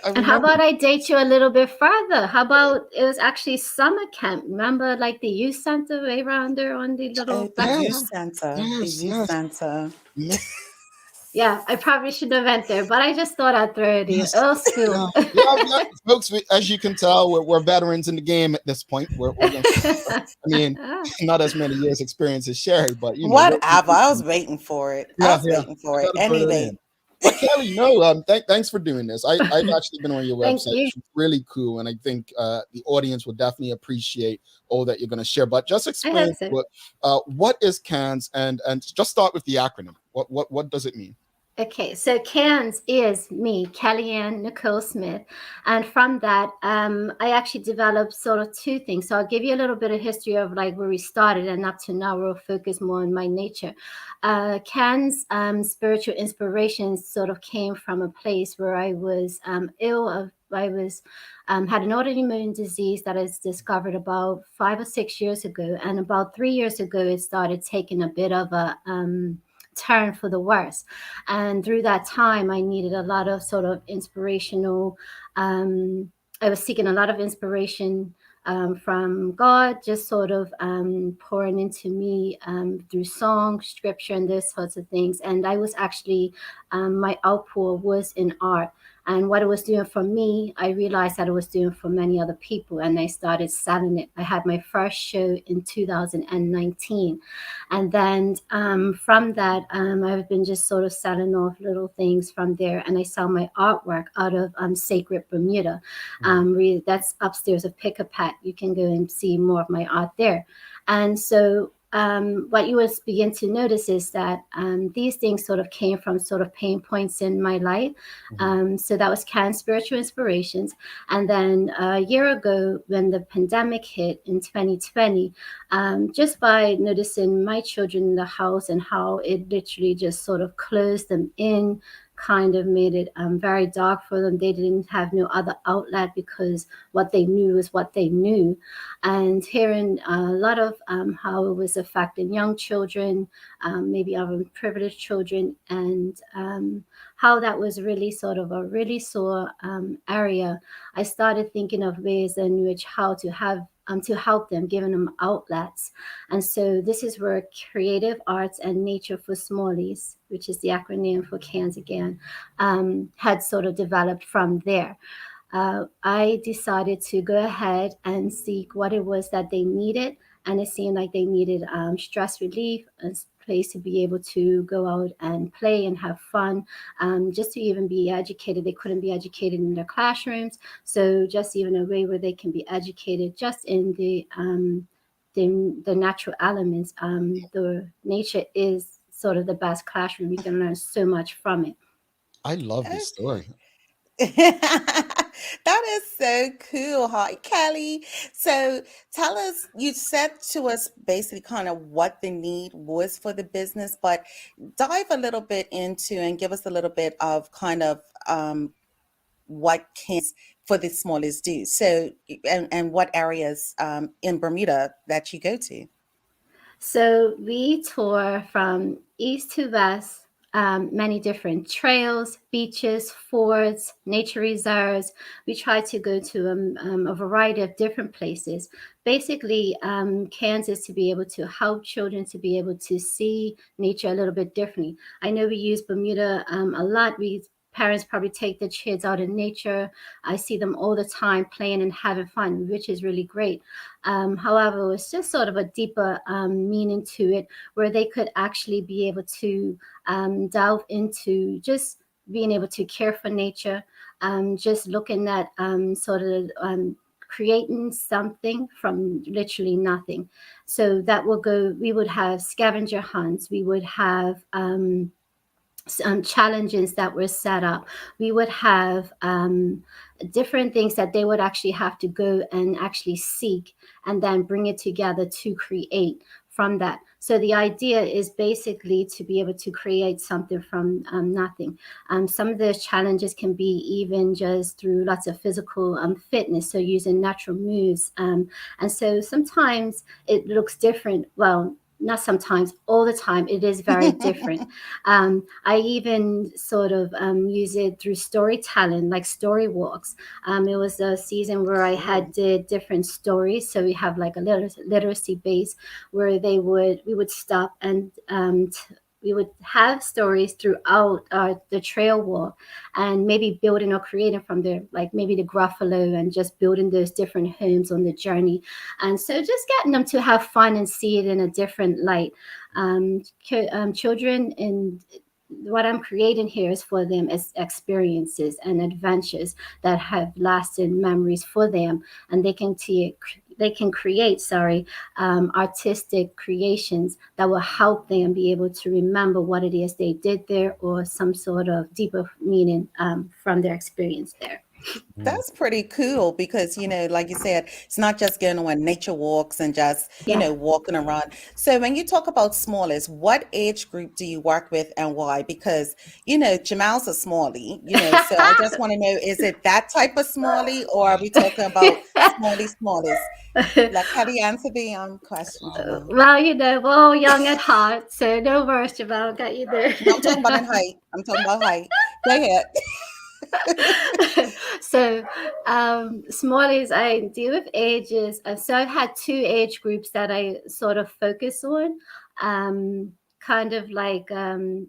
S11: And how about I date you a little bit further? How about it was actually summer camp? Remember, like the youth center way around there on the little
S3: youth center. Center.
S2: Yes.
S11: Yeah, I probably shouldn't have went there, but I just thought I'd throw it in. Old school.
S2: Yeah. Folks, as you can tell, we're veterans in the game at this point. Not as many years experience as Sherry, but
S3: whatever. I was waiting for it. Waiting for it any day.
S2: But Kelly, thanks for doing this. I've actually been on your website. It's really cool, and I think the audience will definitely appreciate all that you're going to share. But just explain what is KANS, and just start with the acronym. What does it mean?
S11: Okay, so KANS is me, Kellyanne Nicole Smith. And from that, I actually developed sort of two things. So I'll give you a little bit of history of like where we started, and up to now we'll focus more on my nature. KANS spiritual inspirations sort of came from a place where I was ill. I was had an autoimmune disease that is discovered about 5 or 6 years ago. And about 3 years ago, it started taking a bit of a turn for the worse. And through that time, I needed a lot of sort of inspirational, I was seeking a lot of inspiration from God, just sort of pouring into me through song, scripture, and those sorts of things. And I was actually, my outpour was in art. And what it was doing for me, I realized that it was doing for many other people, and I started selling it. I had my first show in 2019. And then from that, I've been just sort of selling off little things from there. And I sell my artwork out of Sacred Bermuda. That's upstairs of Pick a Pat. You can go and see more of my art there. And so what you will begin to notice is that these things sort of came from sort of pain points in my life. So that was KANS Spiritual Inspirations. And then a year ago, when the pandemic hit in 2020, just by noticing my children in the house and how it literally just sort of closed them in, kind of made it very dark for them. They didn't have no other outlet because what they knew was what they knew. And hearing a lot of how it was affecting young children, maybe underprivileged children, and how that was really sort of a really sore area, I started thinking of ways in which how to have to help them, giving them outlets. And so this is where Creative Arts and Nature for Smallies, which is the acronym for KANS again, had sort of developed from there. I decided to go ahead and seek what it was that they needed. And it seemed like they needed stress relief, a place to be able to go out and play and have fun, just to even be educated. They couldn't be educated in their classrooms. So just even a way where they can be educated just in the natural elements. The nature is sort of the best classroom. You can learn so much from it.
S2: I love this story.
S3: That is so cool. Hi, Kelly. So tell us, you said to us basically kind of what the need was for the business, but dive a little bit into and give us a little bit of kind of what KANS for the smallest do. So, and what areas in Bermuda that you go to.
S11: So we tour from east to west, many different trails, beaches, forts, nature reserves. We try to go to a variety of different places. Basically, KANS is to be able to help children to be able to see nature a little bit differently. I know we use Bermuda a lot. Parents probably take their kids out in nature. I see them all the time playing and having fun, which is really great. However, it's just sort of a deeper meaning to it, where they could actually be able to delve into just being able to care for nature, just looking at sort of creating something from literally nothing. So that will go, we would have scavenger hunts, we would have challenges that were set up. We would have different things that they would actually have to go and actually seek and then bring it together to create from that. So the idea is basically to be able to create something from nothing. Some of those challenges can be even just through lots of physical fitness, so using natural moves. And so sometimes it looks different. Well, not sometimes, all the time, it is very different. I even sort of use it through storytelling, like story walks. It was a season where I had did different stories. So we have like a literacy base where we would stop and we would have stories throughout the trail walk, and maybe building or creating from there, like maybe the Gruffalo, and just building those different homes on the journey. And so just getting them to have fun and see it in a different light. Children, and what I'm creating here is for them as experiences and adventures that have lasting memories for them, and they can create, artistic creations that will help them be able to remember what it is they did there, or some sort of deeper meaning from their experience there.
S3: That's pretty cool because, like you said, it's not just going on nature walks and just,
S11: Yeah.
S3: walking around. So when you talk about smallies, what age group do you work with and why? Because, Jamal's a smallie, so I just want to know, is it that type of smallie, or are we talking about smallies? Like, how do you answer the question, Jamal?
S11: Well, we're all young at heart, so no worries, Jamal. Got you there.
S3: No, I'm talking about in height. I'm talking about height. Go ahead.
S11: So, smallies, I deal with ages. So I've had 2 age groups that I sort of focus on. Kind of like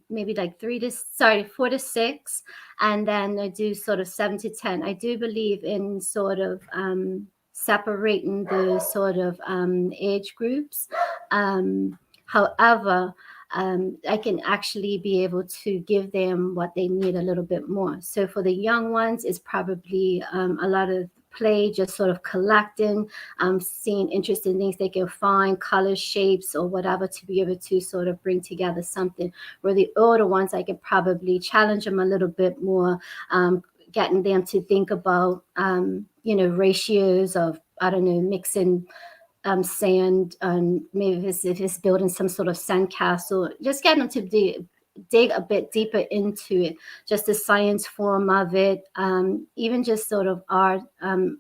S11: maybe like 4 to 6, and then I do sort of 7 to 10. I do believe in sort of separating the sort of age groups. However, I can actually be able to give them what they need a little bit more. So for the young ones, it's probably a lot of play, just sort of collecting, seeing interesting things they can find, colors, shapes, or whatever, to be able to sort of bring together something. Where the older ones, I can probably challenge them a little bit more, getting them to think about, ratios of, I don't know, mixing sand, maybe if it's building some sort of sandcastle, just getting them to dig a bit deeper into it, just the science form of it, even just sort of art, and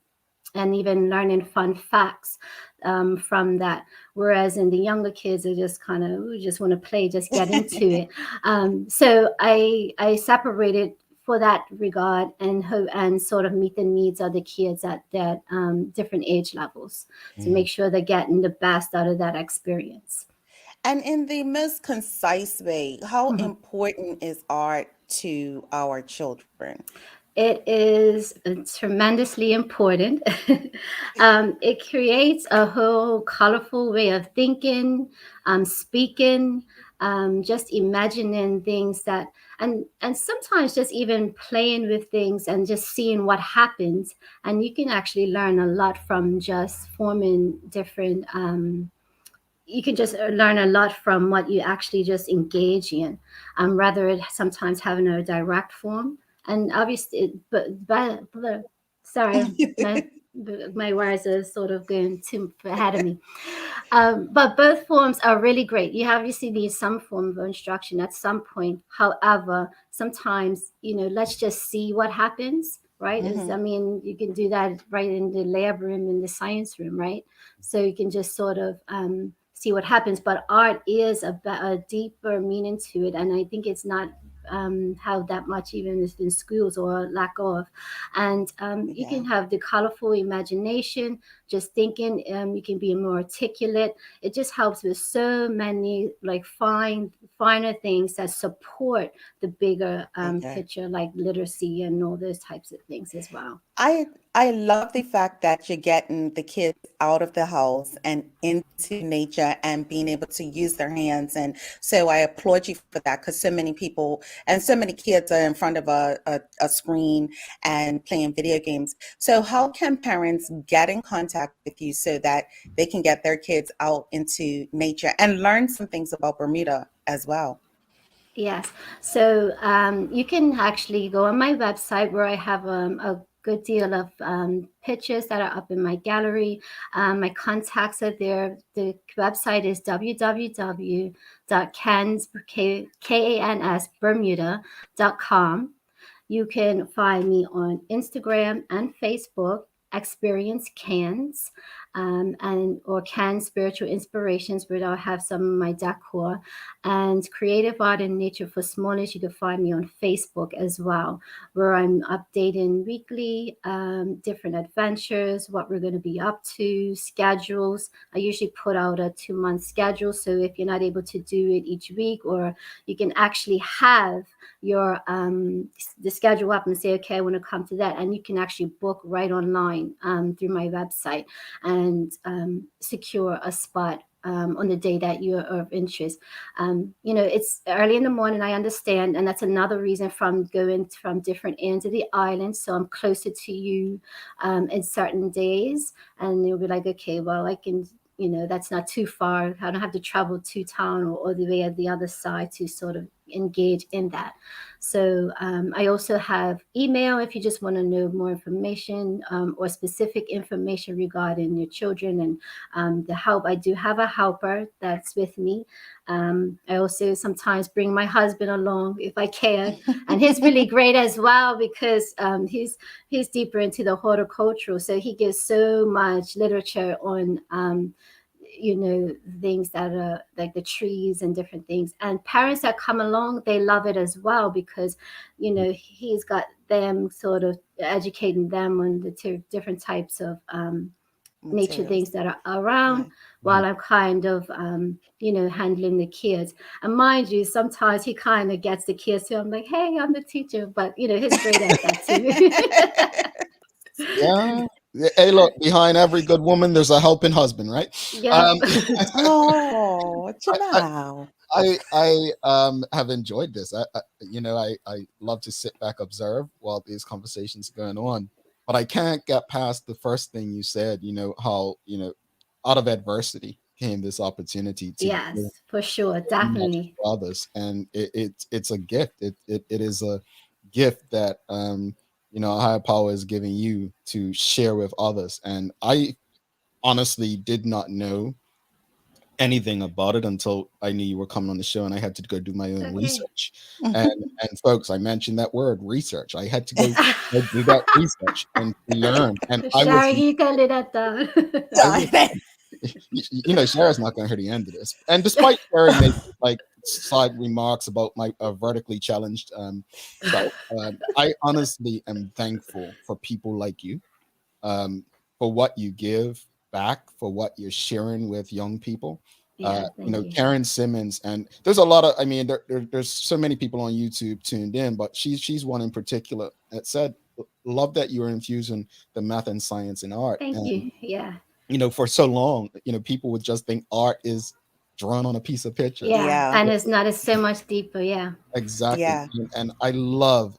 S11: even learning fun facts from that. Whereas in the younger kids, they just kind of just want to play, just get into it. So I separated for that regard, and sort of meet the needs of the kids at that different age levels, to make sure they're getting the best out of that experience.
S3: And in the most concise way, how important is art to our children?
S11: It is tremendously important. It creates a whole colorful way of thinking, speaking, just imagining things that, and sometimes just even playing with things and just seeing what happens. And you can actually learn a lot from just forming different. You can just learn a lot from what you actually just engage in, rather it sometimes having a direct form. And obviously, but sorry, my words are sort of going too ahead of me. But both forms are really great. You obviously need some form of instruction at some point. However, sometimes, let's just see what happens, right? I mean, you can do that right in the lab room, in the science room, right? So you can just sort of see what happens. But art is a deeper meaning to it. And I think it's not have that much even in schools, or lack of. And you can have the colorful imagination, just thinking, you can be more articulate. It just helps with so many like finer things that support the bigger picture, like literacy and all those types of things as well.
S3: I love the fact that you're getting the kids out of the house and into nature and being able to use their hands. And so I applaud you for that, because so many people and so many kids are in front of a screen and playing video games. So how can parents get in contact with you so that they can get their kids out into nature and learn some things about Bermuda as well?
S11: Yes. So you can actually go on my website, where I have a good deal of pictures that are up in my gallery. My contacts are there. The website is www.kansbermuda.com. You can find me on Instagram and Facebook, Experience KANS, and or KANS Spiritual Inspirations, where I'll have some of my decor. And Creative Art and Nature for Smallish, you can find me on Facebook as well, where I'm updating weekly different adventures, what we're going to be up to, schedules. I usually put out a 2-month schedule, so if you're not able to do it each week, or you can actually have your the schedule up and say, okay, I want to come to that, and you can actually book right online through my website and secure a spot on the day that you're of interest. It's early in the morning, I understand, and that's another reason from going from different ends of the island, so I'm closer to you in certain days, and you'll be like, okay, well, I can, that's not too far. I don't have to travel to town or the way of the other side to sort of engage in that. So I also have email if you just want to know more information or specific information regarding your children and the help. I do have a helper that's with me. I also sometimes bring my husband along if I can, and he's really great as well because he's deeper into the horticultural, so he gives so much literature on things that are like the trees and different things. And parents that come along, they love it as well because, he's got them sort of educating them on the different types of nature things that are around while I'm kind of, handling the kids. And mind you, sometimes he kind of gets the kids to, I'm like, hey, I'm the teacher, but, he's great at that too.
S2: Yeah. Hey, look, behind every good woman, there's a helping husband, right?
S11: Yeah.
S3: Oh, Janelle.
S2: I have enjoyed this. I love to sit back, observe while these conversations are going on, but I can't get past the first thing you said, how, out of adversity came this opportunity to
S11: yes, for sure. Definitely.
S2: Others. And it's a gift. It is a gift that, a higher power is giving you to share with others. And I honestly did not know anything about it until I knew you were coming on the show, and I had to go do my own research. And folks, I mentioned that word, research. I had to go do that research and learn. And
S11: you can do that though.
S2: Shara's not going to hear the end of this. And despite Shara making side remarks about my vertically challenged self, I honestly am thankful for people like you, for what you give back, for what you're sharing with young people. Karen Simmons, and there's a lot of, there's so many people on YouTube tuned in, but she's one in particular that said, love that you're infusing the math and science and art.
S11: Thank you. Yeah.
S2: For so long, people would just think art is drawn on a piece of picture.
S11: Yeah. And it's not, it's so much deeper. Yeah.
S2: Exactly. Yeah. And I love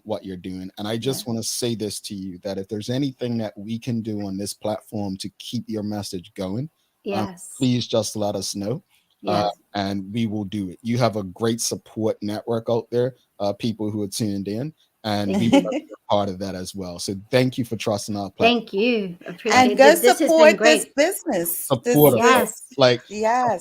S2: what you're doing. And I just want to say this to you, that if there's anything that we can do on this platform to keep your message going, please just let us know. And we will do it. You have a great support network out there, people who are tuned in, and we will be a part of that as well. So thank you for trusting our platform.
S11: Thank you. Appreciate
S3: and go support this business.
S2: Support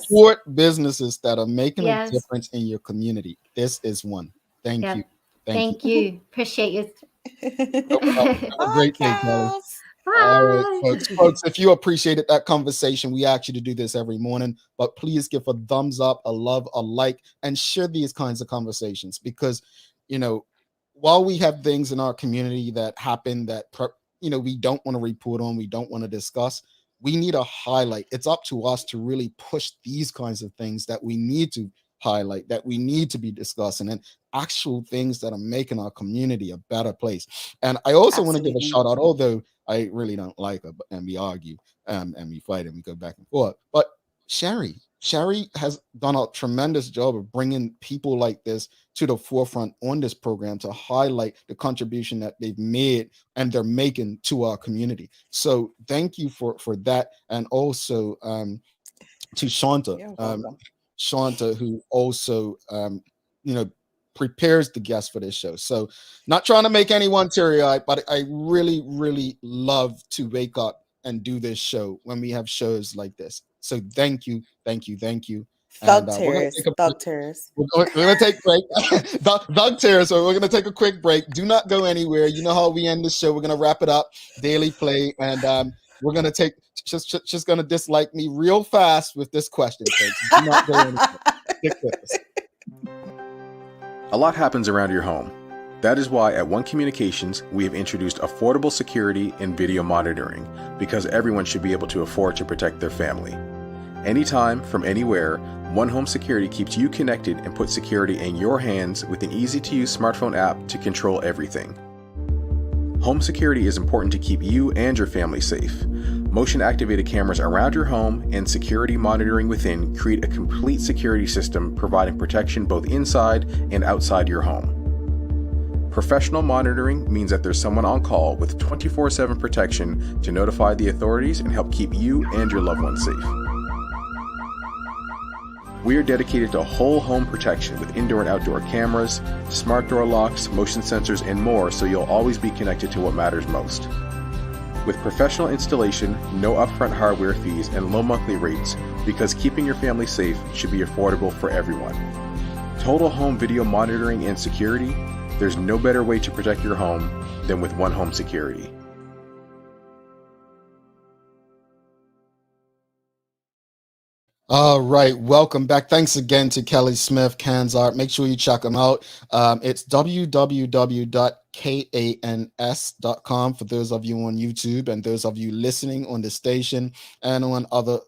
S2: support businesses that are making a difference in your community. This is one. Thank you.
S11: Thank you. Appreciate it.
S2: Have a great day, Kelly. All right, folks, if you appreciated that conversation, we ask you to do this every morning, but please give a thumbs up, a love, a like, and share these kinds of conversations, because, while we have things in our community that happen that, we don't want to report on, we don't want to discuss, we need a highlight. It's up to us to really push these kinds of things that we need to highlight, that we need to be discussing, and actual things that are making our community a better place. And I also want to give a shout out, although I really don't like her, and we argue and we fight and we go back and forth, but Sherry has done a tremendous job of bringing people like this to the forefront on this program to highlight the contribution that they've made and they're making to our community. So thank you for that. And also to Shanta, who also, prepares the guests for this show. So not trying to make anyone teary-eyed, but I really, really love to wake up and do this show when we have shows like this. So thank you.
S3: Thug tears.
S2: We're going to take a break. Thug tears. So we're going to take a quick break. Do not go anywhere. You know how we end the show. We're going to wrap it up. Daily play. And we're going to take, just going to dislike me real fast with this question, folks. Do not go anywhere. Stick with us.
S12: A lot happens around your home. That is why at One Communications, we have introduced affordable security and video monitoring, because everyone should be able to afford to protect their family. Anytime, from anywhere, One Home Security keeps you connected and puts security in your hands with an easy-to-use smartphone app to control everything. Home security is important to keep you and your family safe. Motion activated cameras around your home and security monitoring within create a complete security system providing protection both inside and outside your home. Professional monitoring means that there's someone on call with 24/7 protection to notify the authorities and help keep you and your loved ones safe. We are dedicated to whole home protection with indoor and outdoor cameras, smart door locks, motion sensors, and more, so you'll always be connected to what matters most. With professional installation, no upfront hardware fees, and low monthly rates, because keeping your family safe should be affordable for everyone. Total home video monitoring and security, there's no better way to protect your home than with One Home Security.
S2: All right, welcome back. Thanks again to Kelly Smith, KANS Art. Make sure you check them out. It's www.kans.com for those of you on YouTube and those of you listening on the station and on other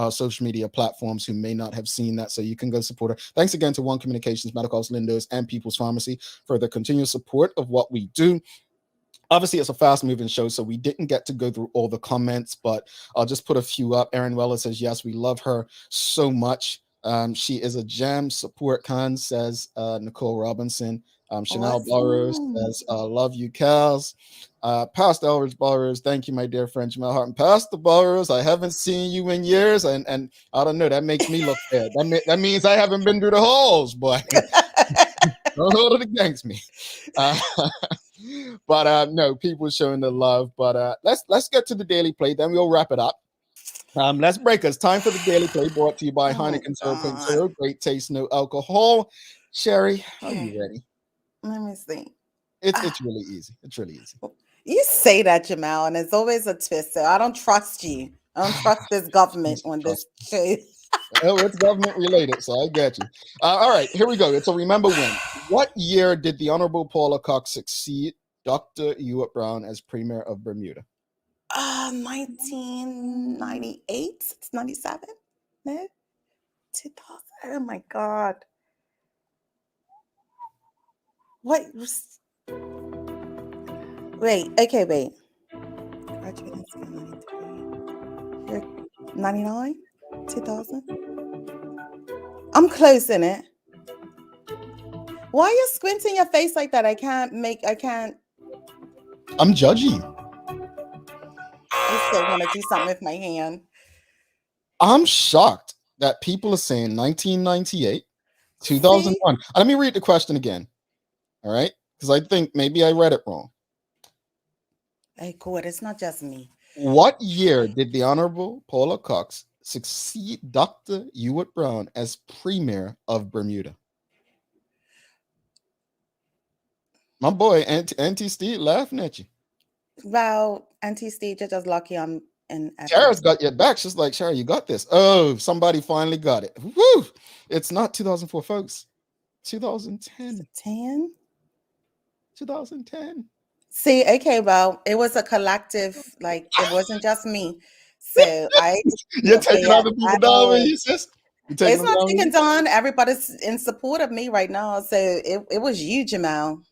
S2: social media platforms who may not have seen that. So you can go support her. Thanks again to One Communications, Medicals, Lindos, and People's Pharmacy for the continuous support of what we do. Obviously, it's a fast-moving show, so we didn't get to go through all the comments, but I'll just put a few up. Erin Weller says, yes, we love her so much. She is a gem. Support KANS, says Nicole Robinson. Chanel Burrows says, love you, Kels. Pastor Elridge Burrows, thank you, my dear friend Jamel Hart. Pastor Burrows, I haven't seen you in years, and I don't know, that makes me look bad. That means I haven't been through the halls, boy. Don't hold it against me. But no, people showing the love. But let's get to the Daily Play, then we'll wrap it up. Let's break us. Time for the Daily Play, brought to you by Heineken 0.0. Great taste, no alcohol. Sherry, are you ready?
S3: Let me see.
S2: It's really easy. It's really easy.
S3: You say that, Jamal, and it's always a twist. So I don't trust you. I don't trust this government on this show.
S2: Oh, it's government related, so I get you. All right, here we go. It's a remember when. What year did the Honorable Paula Cox succeed Dr. Ewart Brown as Premier of Bermuda?
S3: 1998? It's 97? No? 2000? Oh my God. What? Wait, okay, wait. Graduating in 93. 99? 2000? I'm close in it. Why are you squinting your face like that? I can't.
S2: I'm judging.
S3: I still want to do something with my hand.
S2: I'm shocked that people are saying 1998, 2001. Let me read the question again. All right? Because I think maybe I read it wrong.
S3: Hey, good. It's not just me.
S2: What year did the Honorable Paula Cox succeed Dr. Ewart Brown as Premier of Bermuda? My boy, Auntie Steve, laughing at you.
S3: Well, Auntie Steve, you're just lucky I'm in.
S2: Shara's got your back. She's like, Shara, you got this. Oh, somebody finally got it. Woo! It's not 2004, folks. 2010. 2010.
S3: See, okay, well, it was a collective, like it wasn't just me. So
S2: You're taking other people down with you, sis?
S3: It's not taking down. Everybody's in support of me right now. So it was you, Jamal.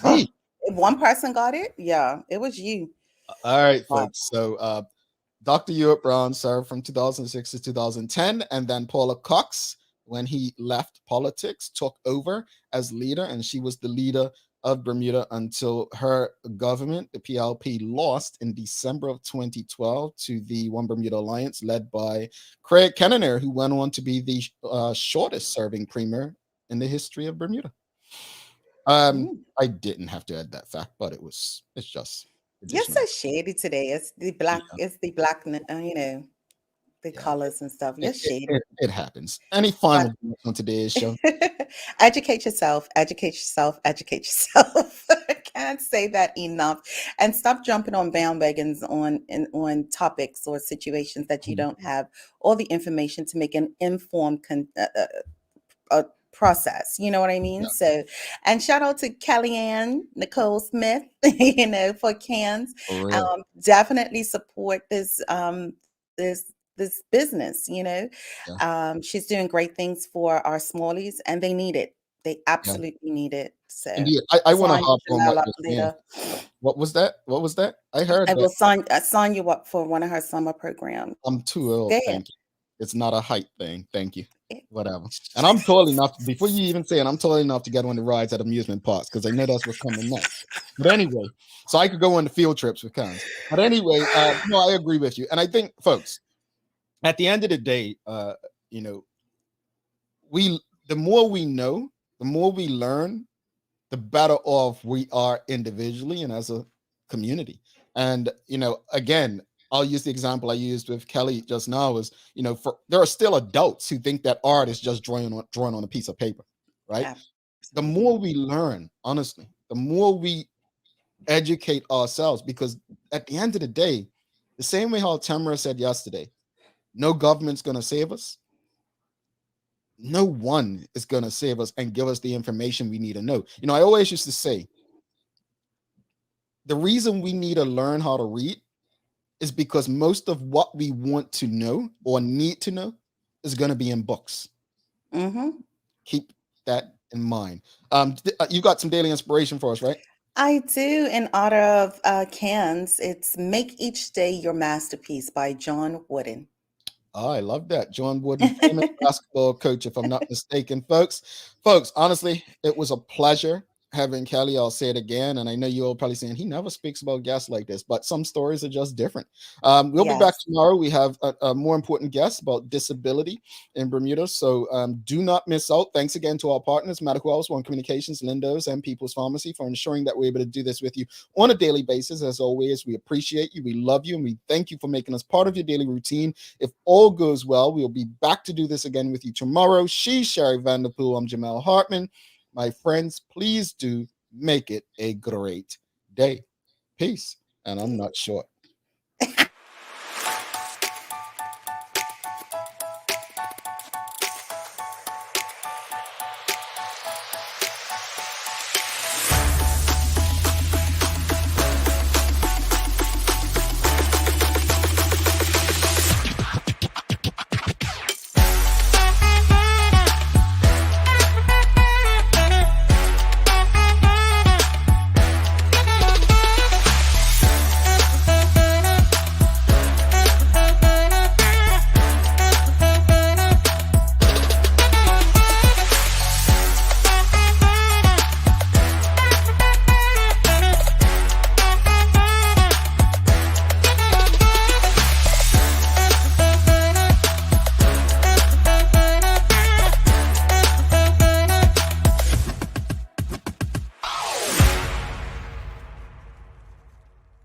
S3: If one person got it, yeah, it was you.
S2: All right, folks. So Dr. Ewart Brown served from 2006 to 2010, and then Paula Cox, when he left politics, took over as leader, and she was the leader of Bermuda until her government, the PLP, lost in December of 2012 to the One Bermuda Alliance, led by Craig Kennener, who went on to be the shortest serving premier in the history of Bermuda. I didn't have to add that fact, but it's just
S3: you're so shady today. It's the black, the colors and stuff. You're shady.
S2: It happens. Any final thoughts on today's show?
S3: Educate yourself, educate yourself, educate yourself. I can't say that enough. And stop jumping on bandwagons on topics or situations that you don't have all the information to make an informed process. You know what I mean? Yeah. So, and shout out to Kellyanne Nicole Smith, for KANS. Definitely support this this business, she's doing great things for our smallies, and they need it. They absolutely need it. So
S2: indeed. I want to hop on What was that? What was that? I heard
S3: I
S2: that.
S3: will sign you up for one of her summer programs.
S2: I'm too old.
S3: Go ahead.
S2: Thank you. It's not a height thing. Thank you. Whatever. And I'm tall enough, before you even say it, I'm tall enough to get on the rides at amusement parks because I know that's what's coming next. But anyway, so I could go on the field trips with KANS. But anyway, no, I agree with you. And I think, folks, at the end of the day, you know, the more we know, the more we learn, the better off we are individually and as a community. And, you know, again, I'll use the example I used with Kelly just now is, you know, there are still adults who think that art is just drawing on a piece of paper, right? The more we learn, honestly, the more we educate ourselves, because at the end of the day, the same way how Tamara said yesterday, no government's going to save us. No one is going to save us and give us the information we need to know. You know, I always used to say, the reason we need to learn how to read is because most of what we want to know or need to know is going to be in books. Keep that in mind. You got some daily inspiration for us, right?
S3: I do. In honor of KANS, it's Make Each Day Your Masterpiece by John Wooden.
S2: Oh, I love that. John Wooden, famous basketball coach, if I'm not mistaken. Folks, honestly, it was a pleasure having Kelly. I'll say it again, and I know you're all probably saying he never speaks about guests like this, but some stories are just different. We'll be back tomorrow. We have a more important guest about disability in Bermuda, so do not miss out. Thanks again to our partners, Medical House, One Communications, Lindo's, and People's Pharmacy for ensuring that we're able to do this with you on a daily basis. As always, we appreciate you, we love you, and we thank you for making us part of your daily routine. If all goes well, we'll be back to do this again with you tomorrow. She's Sherry Vanderpool. I'm Jamel Hartman. My friends, please do make it a great day. Peace. And I'm not short.